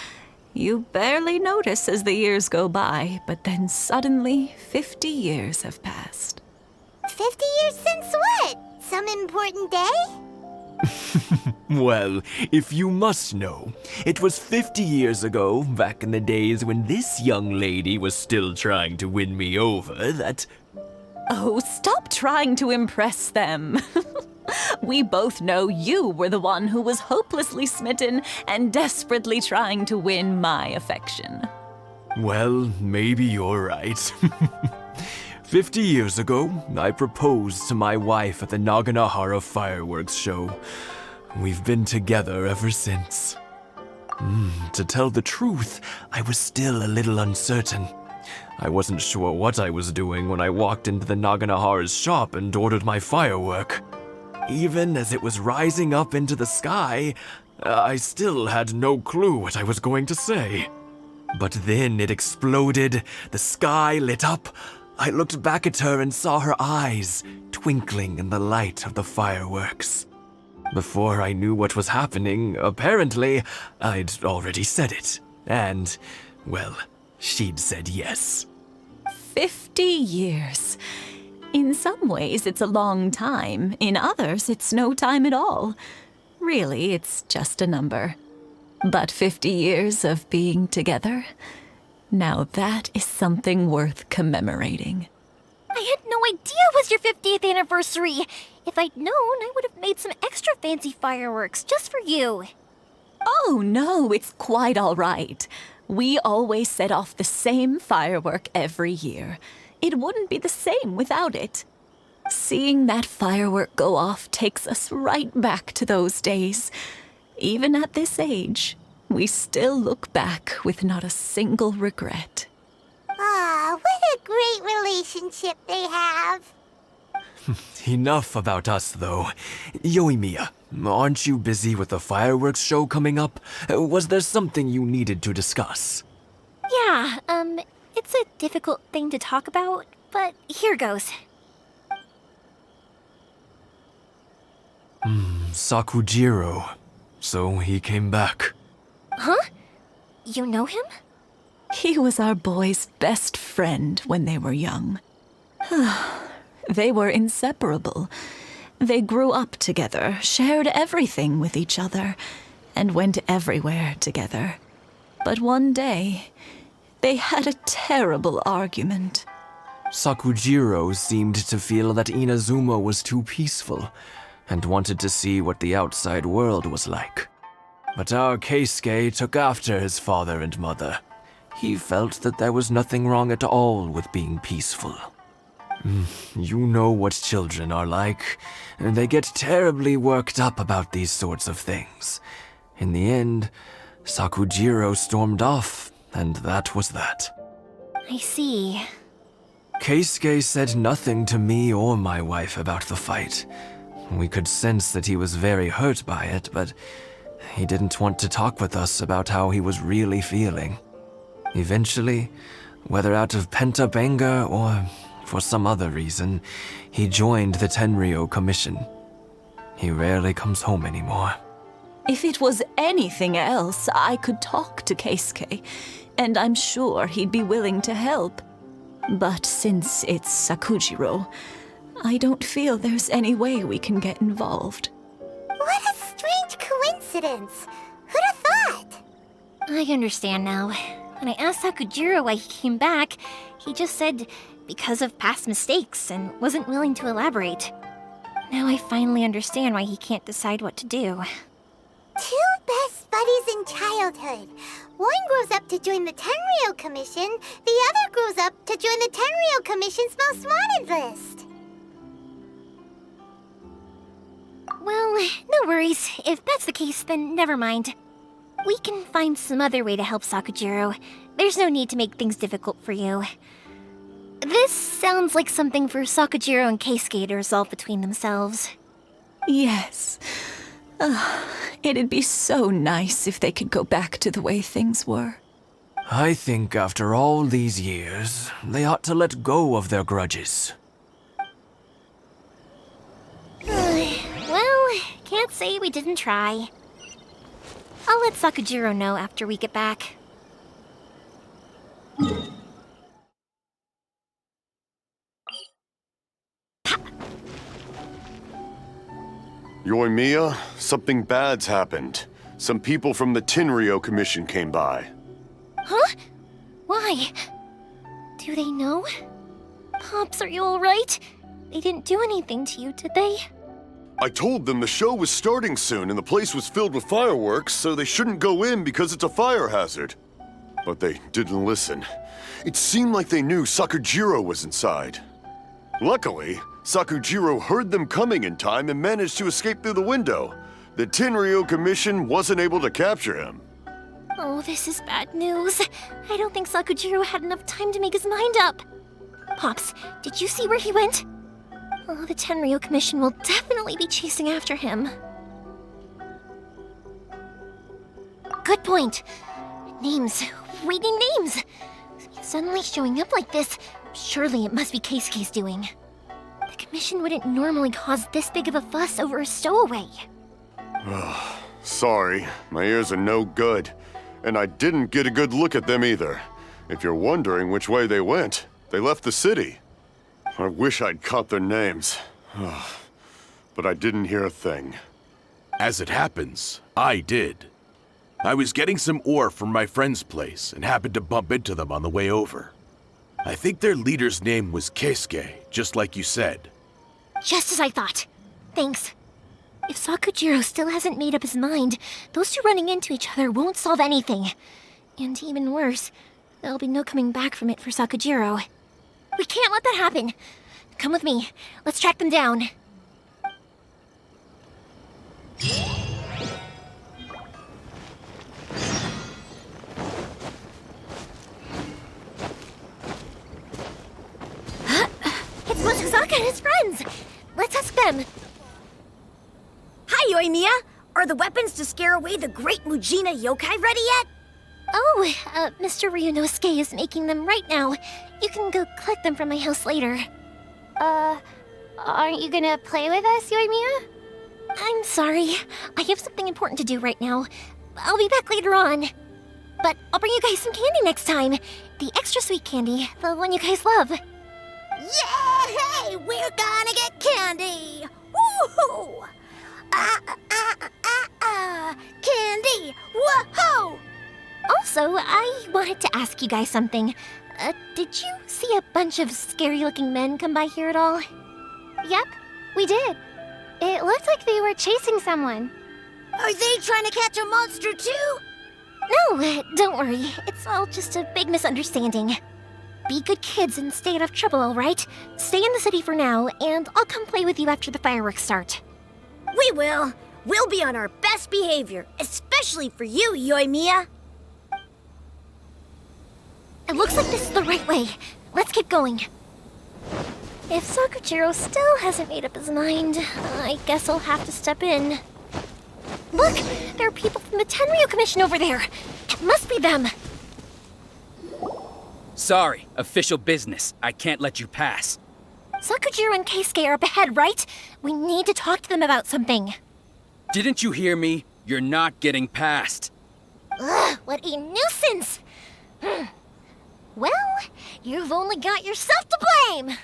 You barely notice as the years go by, but then suddenly 50 years have passed. 50 years since what? Some important day? Well, if you must know, it was 50 years ago, back in the days when this young lady was still trying to win me over, that... Oh, stop trying to impress them. We both know you were the one who was hopelessly smitten and desperately trying to win my affection. Well, maybe you're right. 50 years ago, I proposed to my wife at the Naganohara fireworks show. We've been together ever since. To tell the truth, I was still a little uncertain. I wasn't sure what I was doing when I walked into the Naganohara's shop and ordered my firework. Even as it was rising up into the sky, I still had no clue what I was going to say. But then it exploded, the sky lit up. I looked back at her and saw her eyes twinkling in the light of the fireworks. Before I knew what was happening, apparently, I'd already said it. And, well, she'd said yes. 50 years. In some ways, it's a long time. In others, it's no time at all. Really, it's just a number. But 50 years of being together, Now that is something worth commemorating. I had no idea it was your 50th anniversary. If I'd known, I would have made some extra fancy fireworks just for you. Oh no, it's quite all right. We always set off the same firework every year. It wouldn't be the same without it. Seeing that firework go off takes us right back to those days. Even at this age, we still look back with not a single regret. Ah, what a great relationship they have. Enough about us, though. Yoimiya, aren't you busy with the fireworks show coming up? Was there something you needed to discuss? Yeah, it's a difficult thing to talk about, but here goes. Sakujirou. So he came back. Huh? You know him? He was our boys' best friend when they were young. They were inseparable. They grew up together, shared everything with each other, and went everywhere together. But one day, they had a terrible argument. Sakujirou seemed to feel that Inazuma was too peaceful, and wanted to see what the outside world was like. But our Keisuke took after his father and mother. He felt that there was nothing wrong at all with being peaceful. You know what children are like. They get terribly worked up about these sorts of things. In the end, Sakujirou stormed off, and that was that. I see. Keisuke said nothing to me or my wife about the fight. We could sense that he was very hurt by it, but he didn't want to talk with us about how he was really feeling. Eventually, whether out of pent-up anger or for some other reason, he joined the Tenryou Commission. He rarely comes home anymore. If it was anything else, I could talk to Keisuke, and I'm sure he'd be willing to help. But since it's Sakujirou, I don't feel there's any way we can get involved. What a strange coincidence. Who'd have thought? I understand now. When I asked Sakujirou why he came back, he just said because of past mistakes and wasn't willing to elaborate. Now I finally understand why he can't decide what to do. Two best buddies in childhood. One grows up to join the Tenryou Commission, the other grows up to join the Tenryou Commission's most wanted list. Well, no worries. If that's the case, then never mind. We can find some other way to help Sakujirou. There's no need to make things difficult for you. This sounds like something for Sakujirou and Keisuke to resolve between themselves. Yes. It'd be so nice if they could go back to the way things were. I think after all these years, they ought to let go of their grudges. Well, can't say we didn't try. I'll let Sakujirou know after we get back. Yoimiya, something bad's happened. Some people from the Tenryou Commission came by. Huh? Why? Do they know? Pops, are you alright? They didn't do anything to you, did they? I told them the show was starting soon and the place was filled with fireworks, so they shouldn't go in because it's a fire hazard. But they didn't listen. It seemed like they knew Sakujirou was inside. Luckily, Sakujirou heard them coming in time and managed to escape through the window. The Tenryou Commission wasn't able to capture him. Oh, this is bad news. I don't think Sakujirou had enough time to make his mind up. Pops, did you see where he went? Oh, the Tenryou Commission will definitely be chasing after him. Good point. Names. Reading names. Suddenly showing up like this. Surely it must be Keisuke's doing. The Commission wouldn't normally cause this big of a fuss over a stowaway. Sorry, my ears are no good. And I didn't get a good look at them either. If you're wondering which way they went, they left the city. I wish I'd caught their names. But I didn't hear a thing. As it happens, I did. I was getting some ore from my friend's place and happened to bump into them on the way over. I think their leader's name was Keisuke, just like you said. Just as I thought. Thanks. If Sakujirou still hasn't made up his mind, those two running into each other won't solve anything. And even worse, there'll be no coming back from it for Sakujirou. We can't let that happen. Come with me. Let's track them down. It's Muzusaka and his friends. Let's ask them. Hi, Yoimiya! Are the weapons to scare away the great Mujina yokai ready yet? Oh, Mr. Ryunosuke is making them right now. You can go collect them from my house later. Aren't you gonna play with us, Yoimiya? I'm sorry. I have something important to do right now. I'll be back later on. But I'll bring you guys some candy next time. The extra sweet candy, the one you guys love. Yay! We're gonna get candy! Woohoo! Candy! Woohoo! Also, I wanted to ask you guys something. Did you see a bunch of scary-looking men come by here at all? Yep, we did. It looked like they were chasing someone. Are they trying to catch a monster too? No, don't worry. It's all just a big misunderstanding. Be good kids and stay out of trouble, all right? Stay in the city for now, and I'll come play with you after the fireworks start. We will. We'll be on our best behavior, especially for you, Yoimiya. It looks like this is the right way. Let's keep going. If Sakujirou still hasn't made up his mind, I guess I'll have to step in. Look! There are people from the Tenryu Commission over there! It must be them! Sorry, official business. I can't let you pass. Sakujirou and Keisuke are up ahead, right? We need to talk to them about something. Didn't you hear me? You're not getting past. Ugh, what a nuisance! Well, you've only got yourself to blame!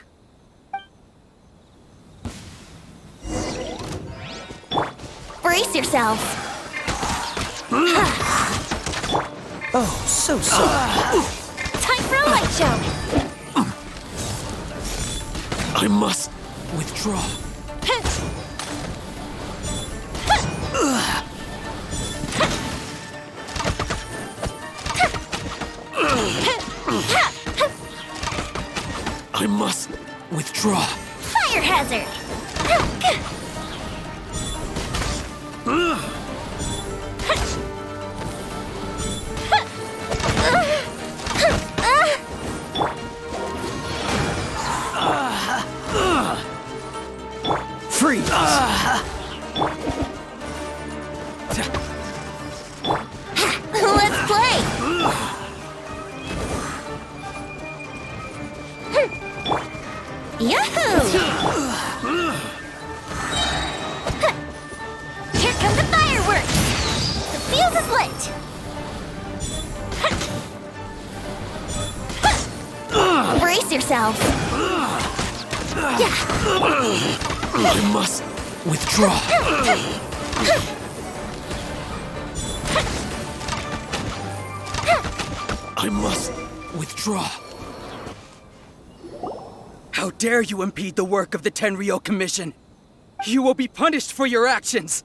Brace yourselves! Oh, so sorry. Time for a light show! I must withdraw. I must withdraw. Fire hazard! Freeze! Let's play! Yahoo! Here come the fireworks! The fuse is lit! Brace yourselves! I must withdraw. I must withdraw. How dare you impede the work of the Tenryu Commission? You will be punished for your actions.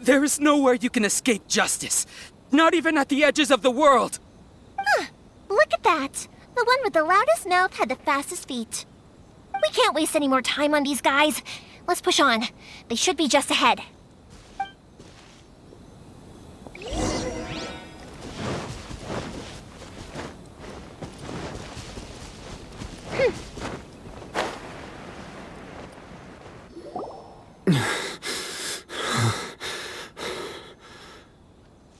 There is nowhere you can escape justice. Not even at the edges of the world. Look at that! The one with the loudest mouth had the fastest feet. We can't waste any more time on these guys. Let's push on. They should be just ahead.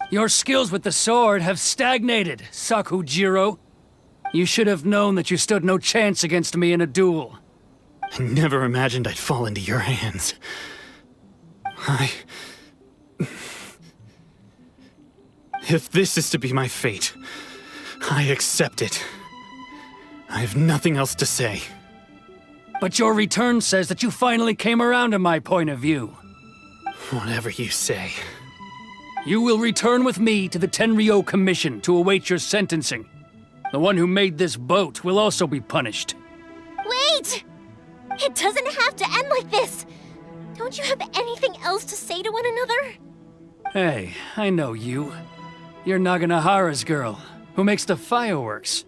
Your skills with the sword have stagnated, Sakujirou. You should have known that you stood no chance against me in a duel. I never imagined I'd fall into your hands. If this is to be my fate, I accept it. I have nothing else to say. But your return says that you finally came around to my point of view. Whatever you say. you will return with me to the Tenryou Commission to await your sentencing. The one who made this boat will also be punished. Wait! It doesn't have to end like this! Don't you have anything else to say to one another? Hey, I know you. You're Naganohara's girl, who makes the fireworks.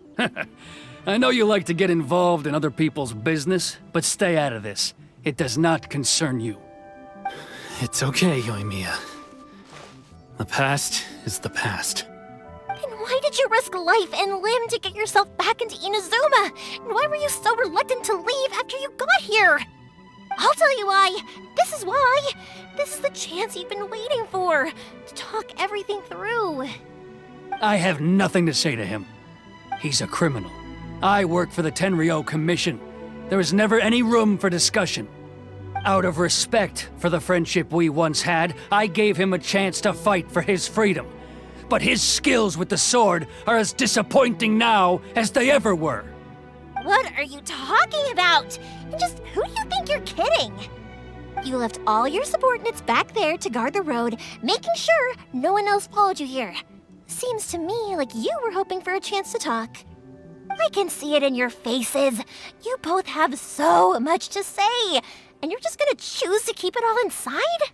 I know you like to get involved in other people's business, but stay out of this. It does not concern you. It's okay, Yoimiya. The past is the past. Then why did you risk life and limb to get yourself back into Inazuma? And why were you so reluctant to leave after you got here? I'll tell you why. This is why. This is the chance you've been waiting for, to talk everything through. I have nothing to say to him. He's a criminal. I work for the Tenryou Commission. There is never any room for discussion. Out of respect for the friendship we once had, I gave him a chance to fight for his freedom. But his skills with the sword are as disappointing now as they ever were. What are you talking about? And just who do you think you're kidding? You left all your subordinates back there to guard the road, making sure no one else followed you here. Seems to me like you were hoping for a chance to talk. I can see it in your faces. You both have so much to say, and you're just gonna choose to keep it all inside?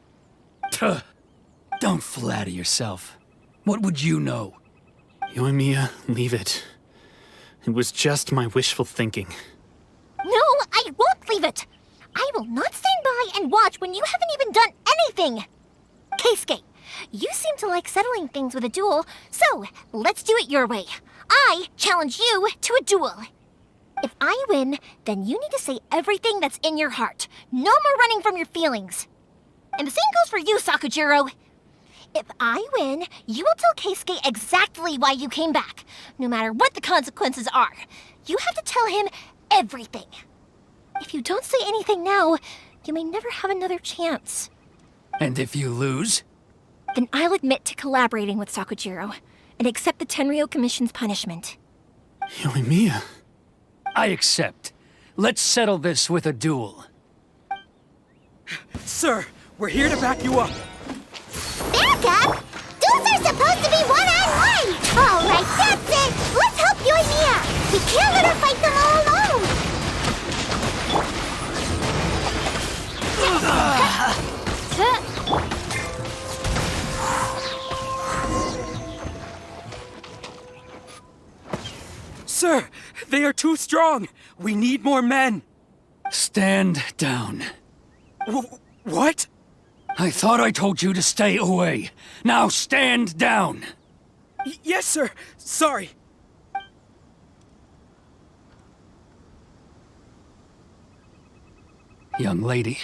Tuh. Don't flatter yourself. What would you know? Yoimiya, leave it. It was just my wishful thinking. No, I won't leave it. I will not stand by and watch when you haven't even done anything. Keisuke, you seem to like settling things with a duel, so let's do it your way. I challenge you to a duel. If I win, then you need to say everything that's in your heart. No more running from your feelings. And the same goes for you, Sakujirou. If I win, you will tell Keisuke exactly why you came back, no matter what the consequences are. You have to tell him everything. If you don't say anything now, you may never have another chance. And if you lose? Then I'll admit to collaborating with Sakujirou and accept the Tenryou Commission's punishment. Yoimiya. I accept. Let's settle this with a duel. Sir, we're here to back you up. Back up? Duels are supposed to be one-on-one! All right, that's it! Let's help Yoimiya! We can't let her fight them all alone! Sir, they are too strong! We need more men! Stand down. What? I thought I told you to stay away. Now stand down! Yes, sir. Sorry. Young lady,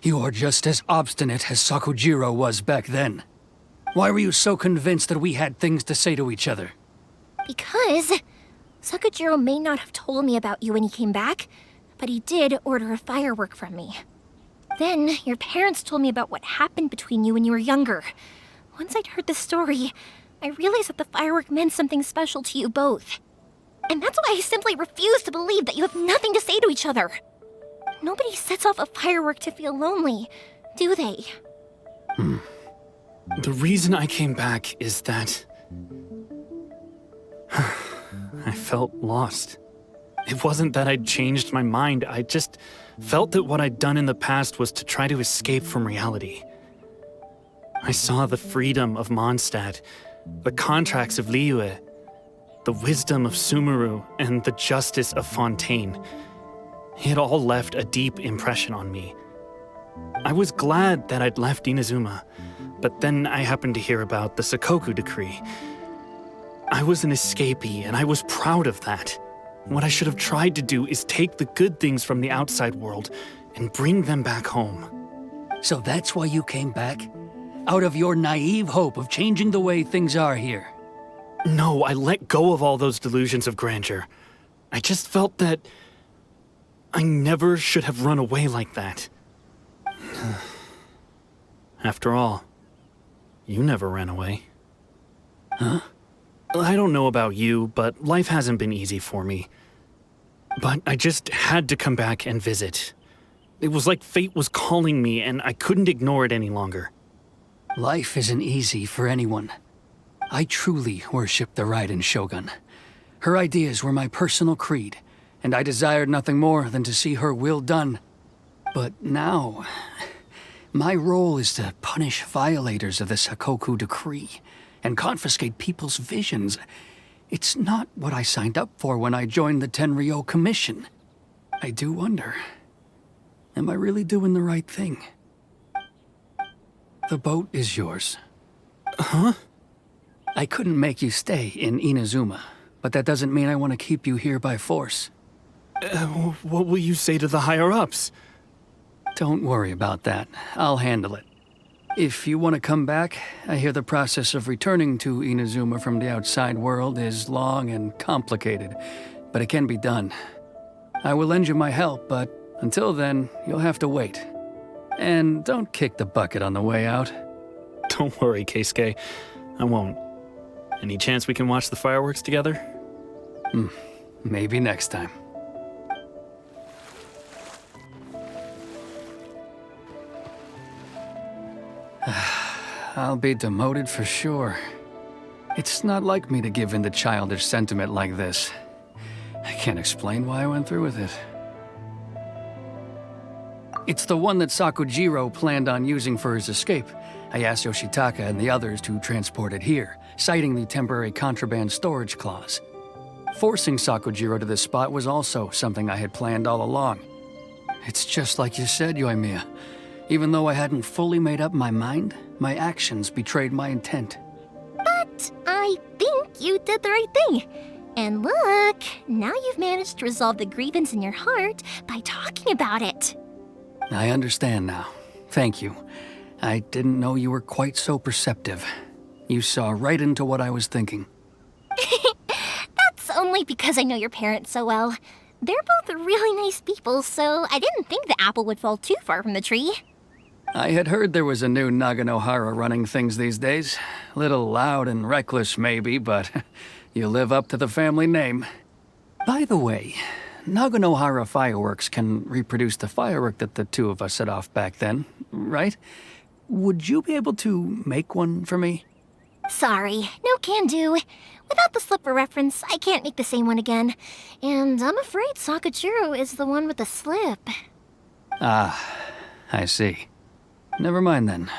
you are just as obstinate as Sakujirou was back then. Why were you so convinced that we had things to say to each other? Because Sakujirou may not have told me about you when he came back, but he did order a firework from me. Then, your parents told me about what happened between you when you were younger. Once I'd heard the story, I realized that the firework meant something special to you both. And that's why I simply refuse to believe that you have nothing to say to each other. Nobody sets off a firework to feel lonely, do they? The reason I came back is that I felt lost. It wasn't that I'd changed my mind, I just felt that what I'd done in the past was to try to escape from reality. I saw the freedom of Mondstadt, the contracts of Liyue, the wisdom of Sumeru, and the justice of Fontaine. It all left a deep impression on me. I was glad that I'd left Inazuma, but then I happened to hear about the Sakoku decree. I was an escapee, and I was proud of that. What I should have tried to do is take the good things from the outside world and bring them back home. So that's why you came back? Out of your naive hope of changing the way things are here? No, I let go of all those delusions of grandeur. I just felt that I never should have run away like that. After all, you never ran away. Huh? I don't know about you, but life hasn't been easy for me. But I just had to come back and visit. It was like fate was calling me, and I couldn't ignore it any longer. Life isn't easy for anyone. I truly worship the Raiden Shogun. Her ideas were my personal creed, and I desired nothing more than to see her will done. But now, my role is to punish violators of the Sakoku decree and confiscate people's visions. It's not what I signed up for when I joined the Tenryou Commission. I do wonder, am I really doing the right thing? The boat is yours. Huh? I couldn't make you stay in Inazuma, but that doesn't mean I want to keep you here by force. What will you say to the higher-ups? Don't worry about that. I'll handle it. If you want to come back, I hear the process of returning to Inazuma from the outside world is long and complicated, but it can be done. I will lend you my help, but until then, you'll have to wait. And don't kick the bucket on the way out. Don't worry, Keisuke. I won't. Any chance we can watch the fireworks together? Maybe next time. I'll be demoted for sure. It's not like me to give in to childish sentiment like this. I can't explain why I went through with it. It's the one that Sakujirou planned on using for his escape. I asked Yoshitaka and the others to transport it here, citing the temporary contraband storage clause. Forcing Sakujirou to this spot was also something I had planned all along. It's just like you said, Yoimiya. Even though I hadn't fully made up my mind, my actions betrayed my intent. But I think you did the right thing. And look, now you've managed to resolve the grievance in your heart by talking about it. I understand now. Thank you. I didn't know you were quite so perceptive. You saw right into what I was thinking. That's only because I know your parents so well. They're both really nice people, so I didn't think the apple would fall too far from the tree. I had heard there was a new Naganohara running things these days. Little loud and reckless, maybe, but you live up to the family name. By the way, Naganohara fireworks can reproduce the firework that the two of us set off back then, right? Would you be able to make one for me? Sorry, no can do. Without the slipper reference, I can't make the same one again. And I'm afraid Sakujirou is the one with the slip. Ah, I see. Never mind then.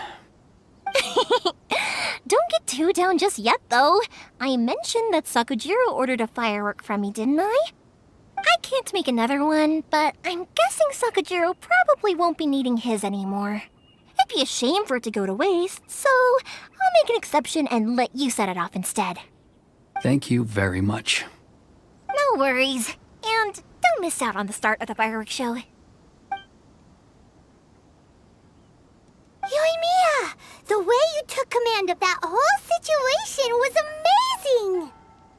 Don't get too down just yet, though. I mentioned that Sakujirou ordered a firework from me, didn't I? I can't make another one, but I'm guessing Sakujirou probably won't be needing his anymore. It'd be a shame for it to go to waste, so I'll make an exception and let you set it off instead. Thank you very much. No worries. And don't miss out on the start of the fireworks show. Yoimiya! The way you took command of that whole situation was amazing!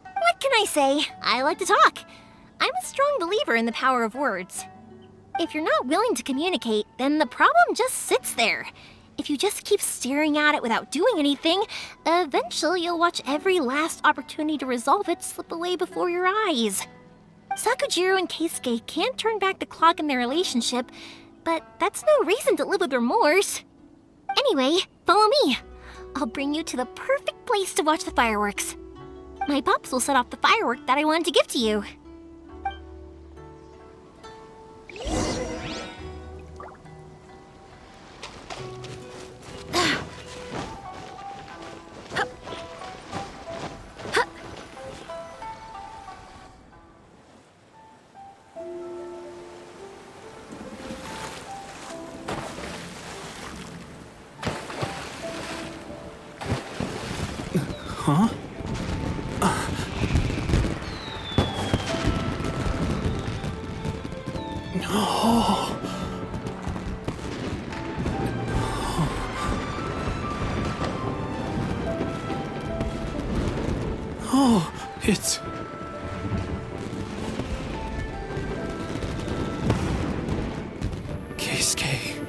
What can I say? I like to talk. I'm a strong believer in the power of words. If you're not willing to communicate, then the problem just sits there. If you just keep staring at it without doing anything, eventually you'll watch every last opportunity to resolve it slip away before your eyes. Sakujirou and Keisuke can't turn back the clock in their relationship, but that's no reason to live with remorse. Anyway, follow me. I'll bring you to the perfect place to watch the fireworks. My pops will set off the firework that I wanted to give to you. Huh? Oh. Oh, it's... Keisuke.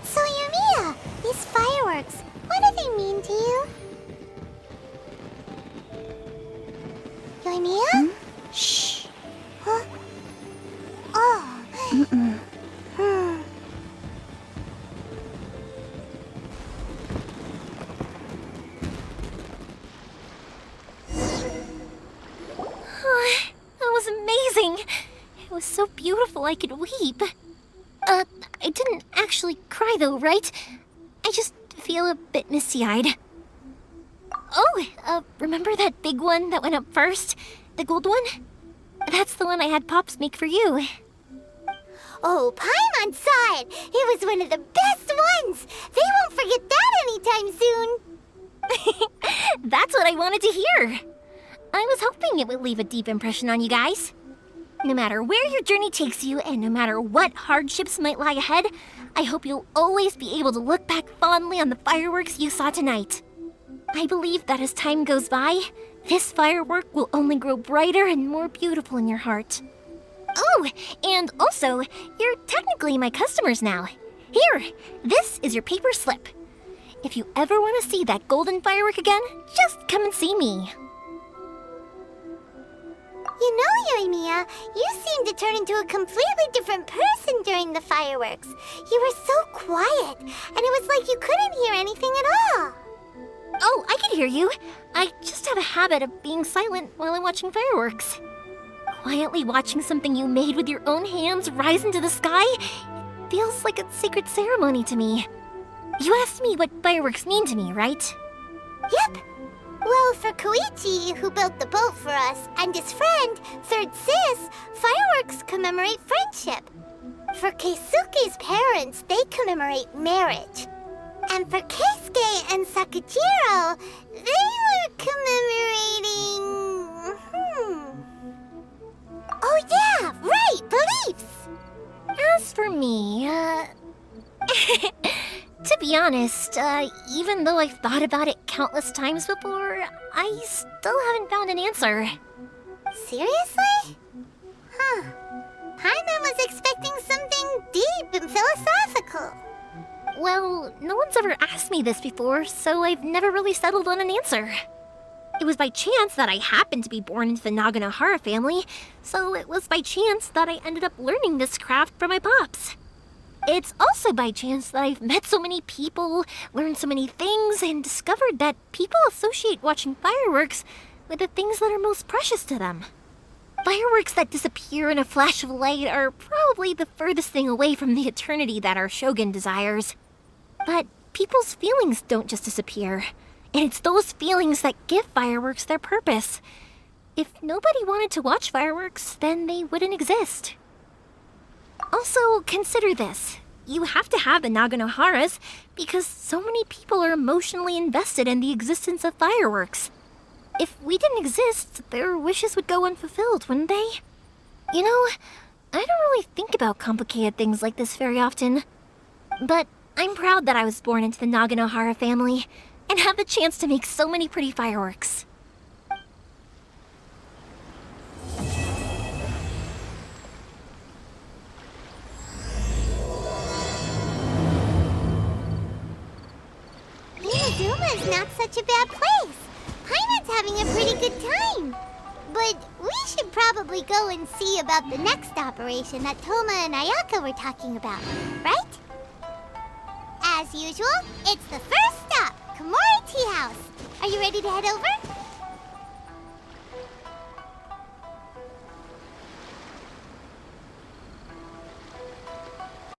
So Yoimiya, these fireworks, what do they mean to you? Yoimiya? Shh. Huh? Oh. That was amazing. It was so beautiful I could weep. I didn't actually cry though, right? I just feel a bit misty-eyed. Oh, remember that big one that went up first? The gold one? That's the one I had Pops make for you. Oh, Paimon saw it! It was one of the best ones! They won't forget that anytime soon! That's what I wanted to hear. I was hoping it would leave a deep impression on you guys. No matter where your journey takes you, and no matter what hardships might lie ahead, I hope you'll always be able to look back fondly on the fireworks you saw tonight. I believe that as time goes by, this firework will only grow brighter and more beautiful in your heart. Oh, and also, you're technically my customers now. Here, this is your paper slip. If you ever want to see that golden firework again, just come and see me. You know, Yoimiya, you seemed to turn into a completely different person during the fireworks. You were so quiet, and it was like you couldn't hear anything at all. Oh, I can hear you. I just have a habit of being silent while I'm watching fireworks. Quietly watching something you made with your own hands rise into the sky feels like a sacred ceremony to me. You asked me what fireworks mean to me, right? Yep. Well, for Koichi, who built the boat for us, and his friend, Third Sis, fireworks commemorate friendship. For Keisuke's parents, they commemorate marriage. And for Keisuke and Sakujirou, they were commemorating... Oh yeah, right, beliefs! As for me, to be honest, even though I've thought about it countless times before, I still haven't found an answer. Seriously? Huh. Paimon was expecting something deep and philosophical. Well, no one's ever asked me this before, so I've never really settled on an answer. It was by chance that I happened to be born into the Naganohara family, so it was by chance that I ended up learning this craft from my pops. It's also by chance that I've met so many people, learned so many things, and discovered that people associate watching fireworks with the things that are most precious to them. Fireworks that disappear in a flash of light are probably the furthest thing away from the eternity that our shogun desires. But people's feelings don't just disappear, and it's those feelings that give fireworks their purpose. If nobody wanted to watch fireworks, then they wouldn't exist. Also, consider this. You have to have the Naganoharas because so many people are emotionally invested in the existence of fireworks. If we didn't exist, their wishes would go unfulfilled, wouldn't they? You know, I don't really think about complicated things like this very often. But I'm proud that I was born into the Naganohara family and have the chance to make so many pretty fireworks. Inazuma's not such a bad place. Paimon's having a pretty good time. But we should probably go and see about the next operation that Toma and Ayaka were talking about, right? As usual, it's the first stop, Komori Tea House. Are you ready to head over?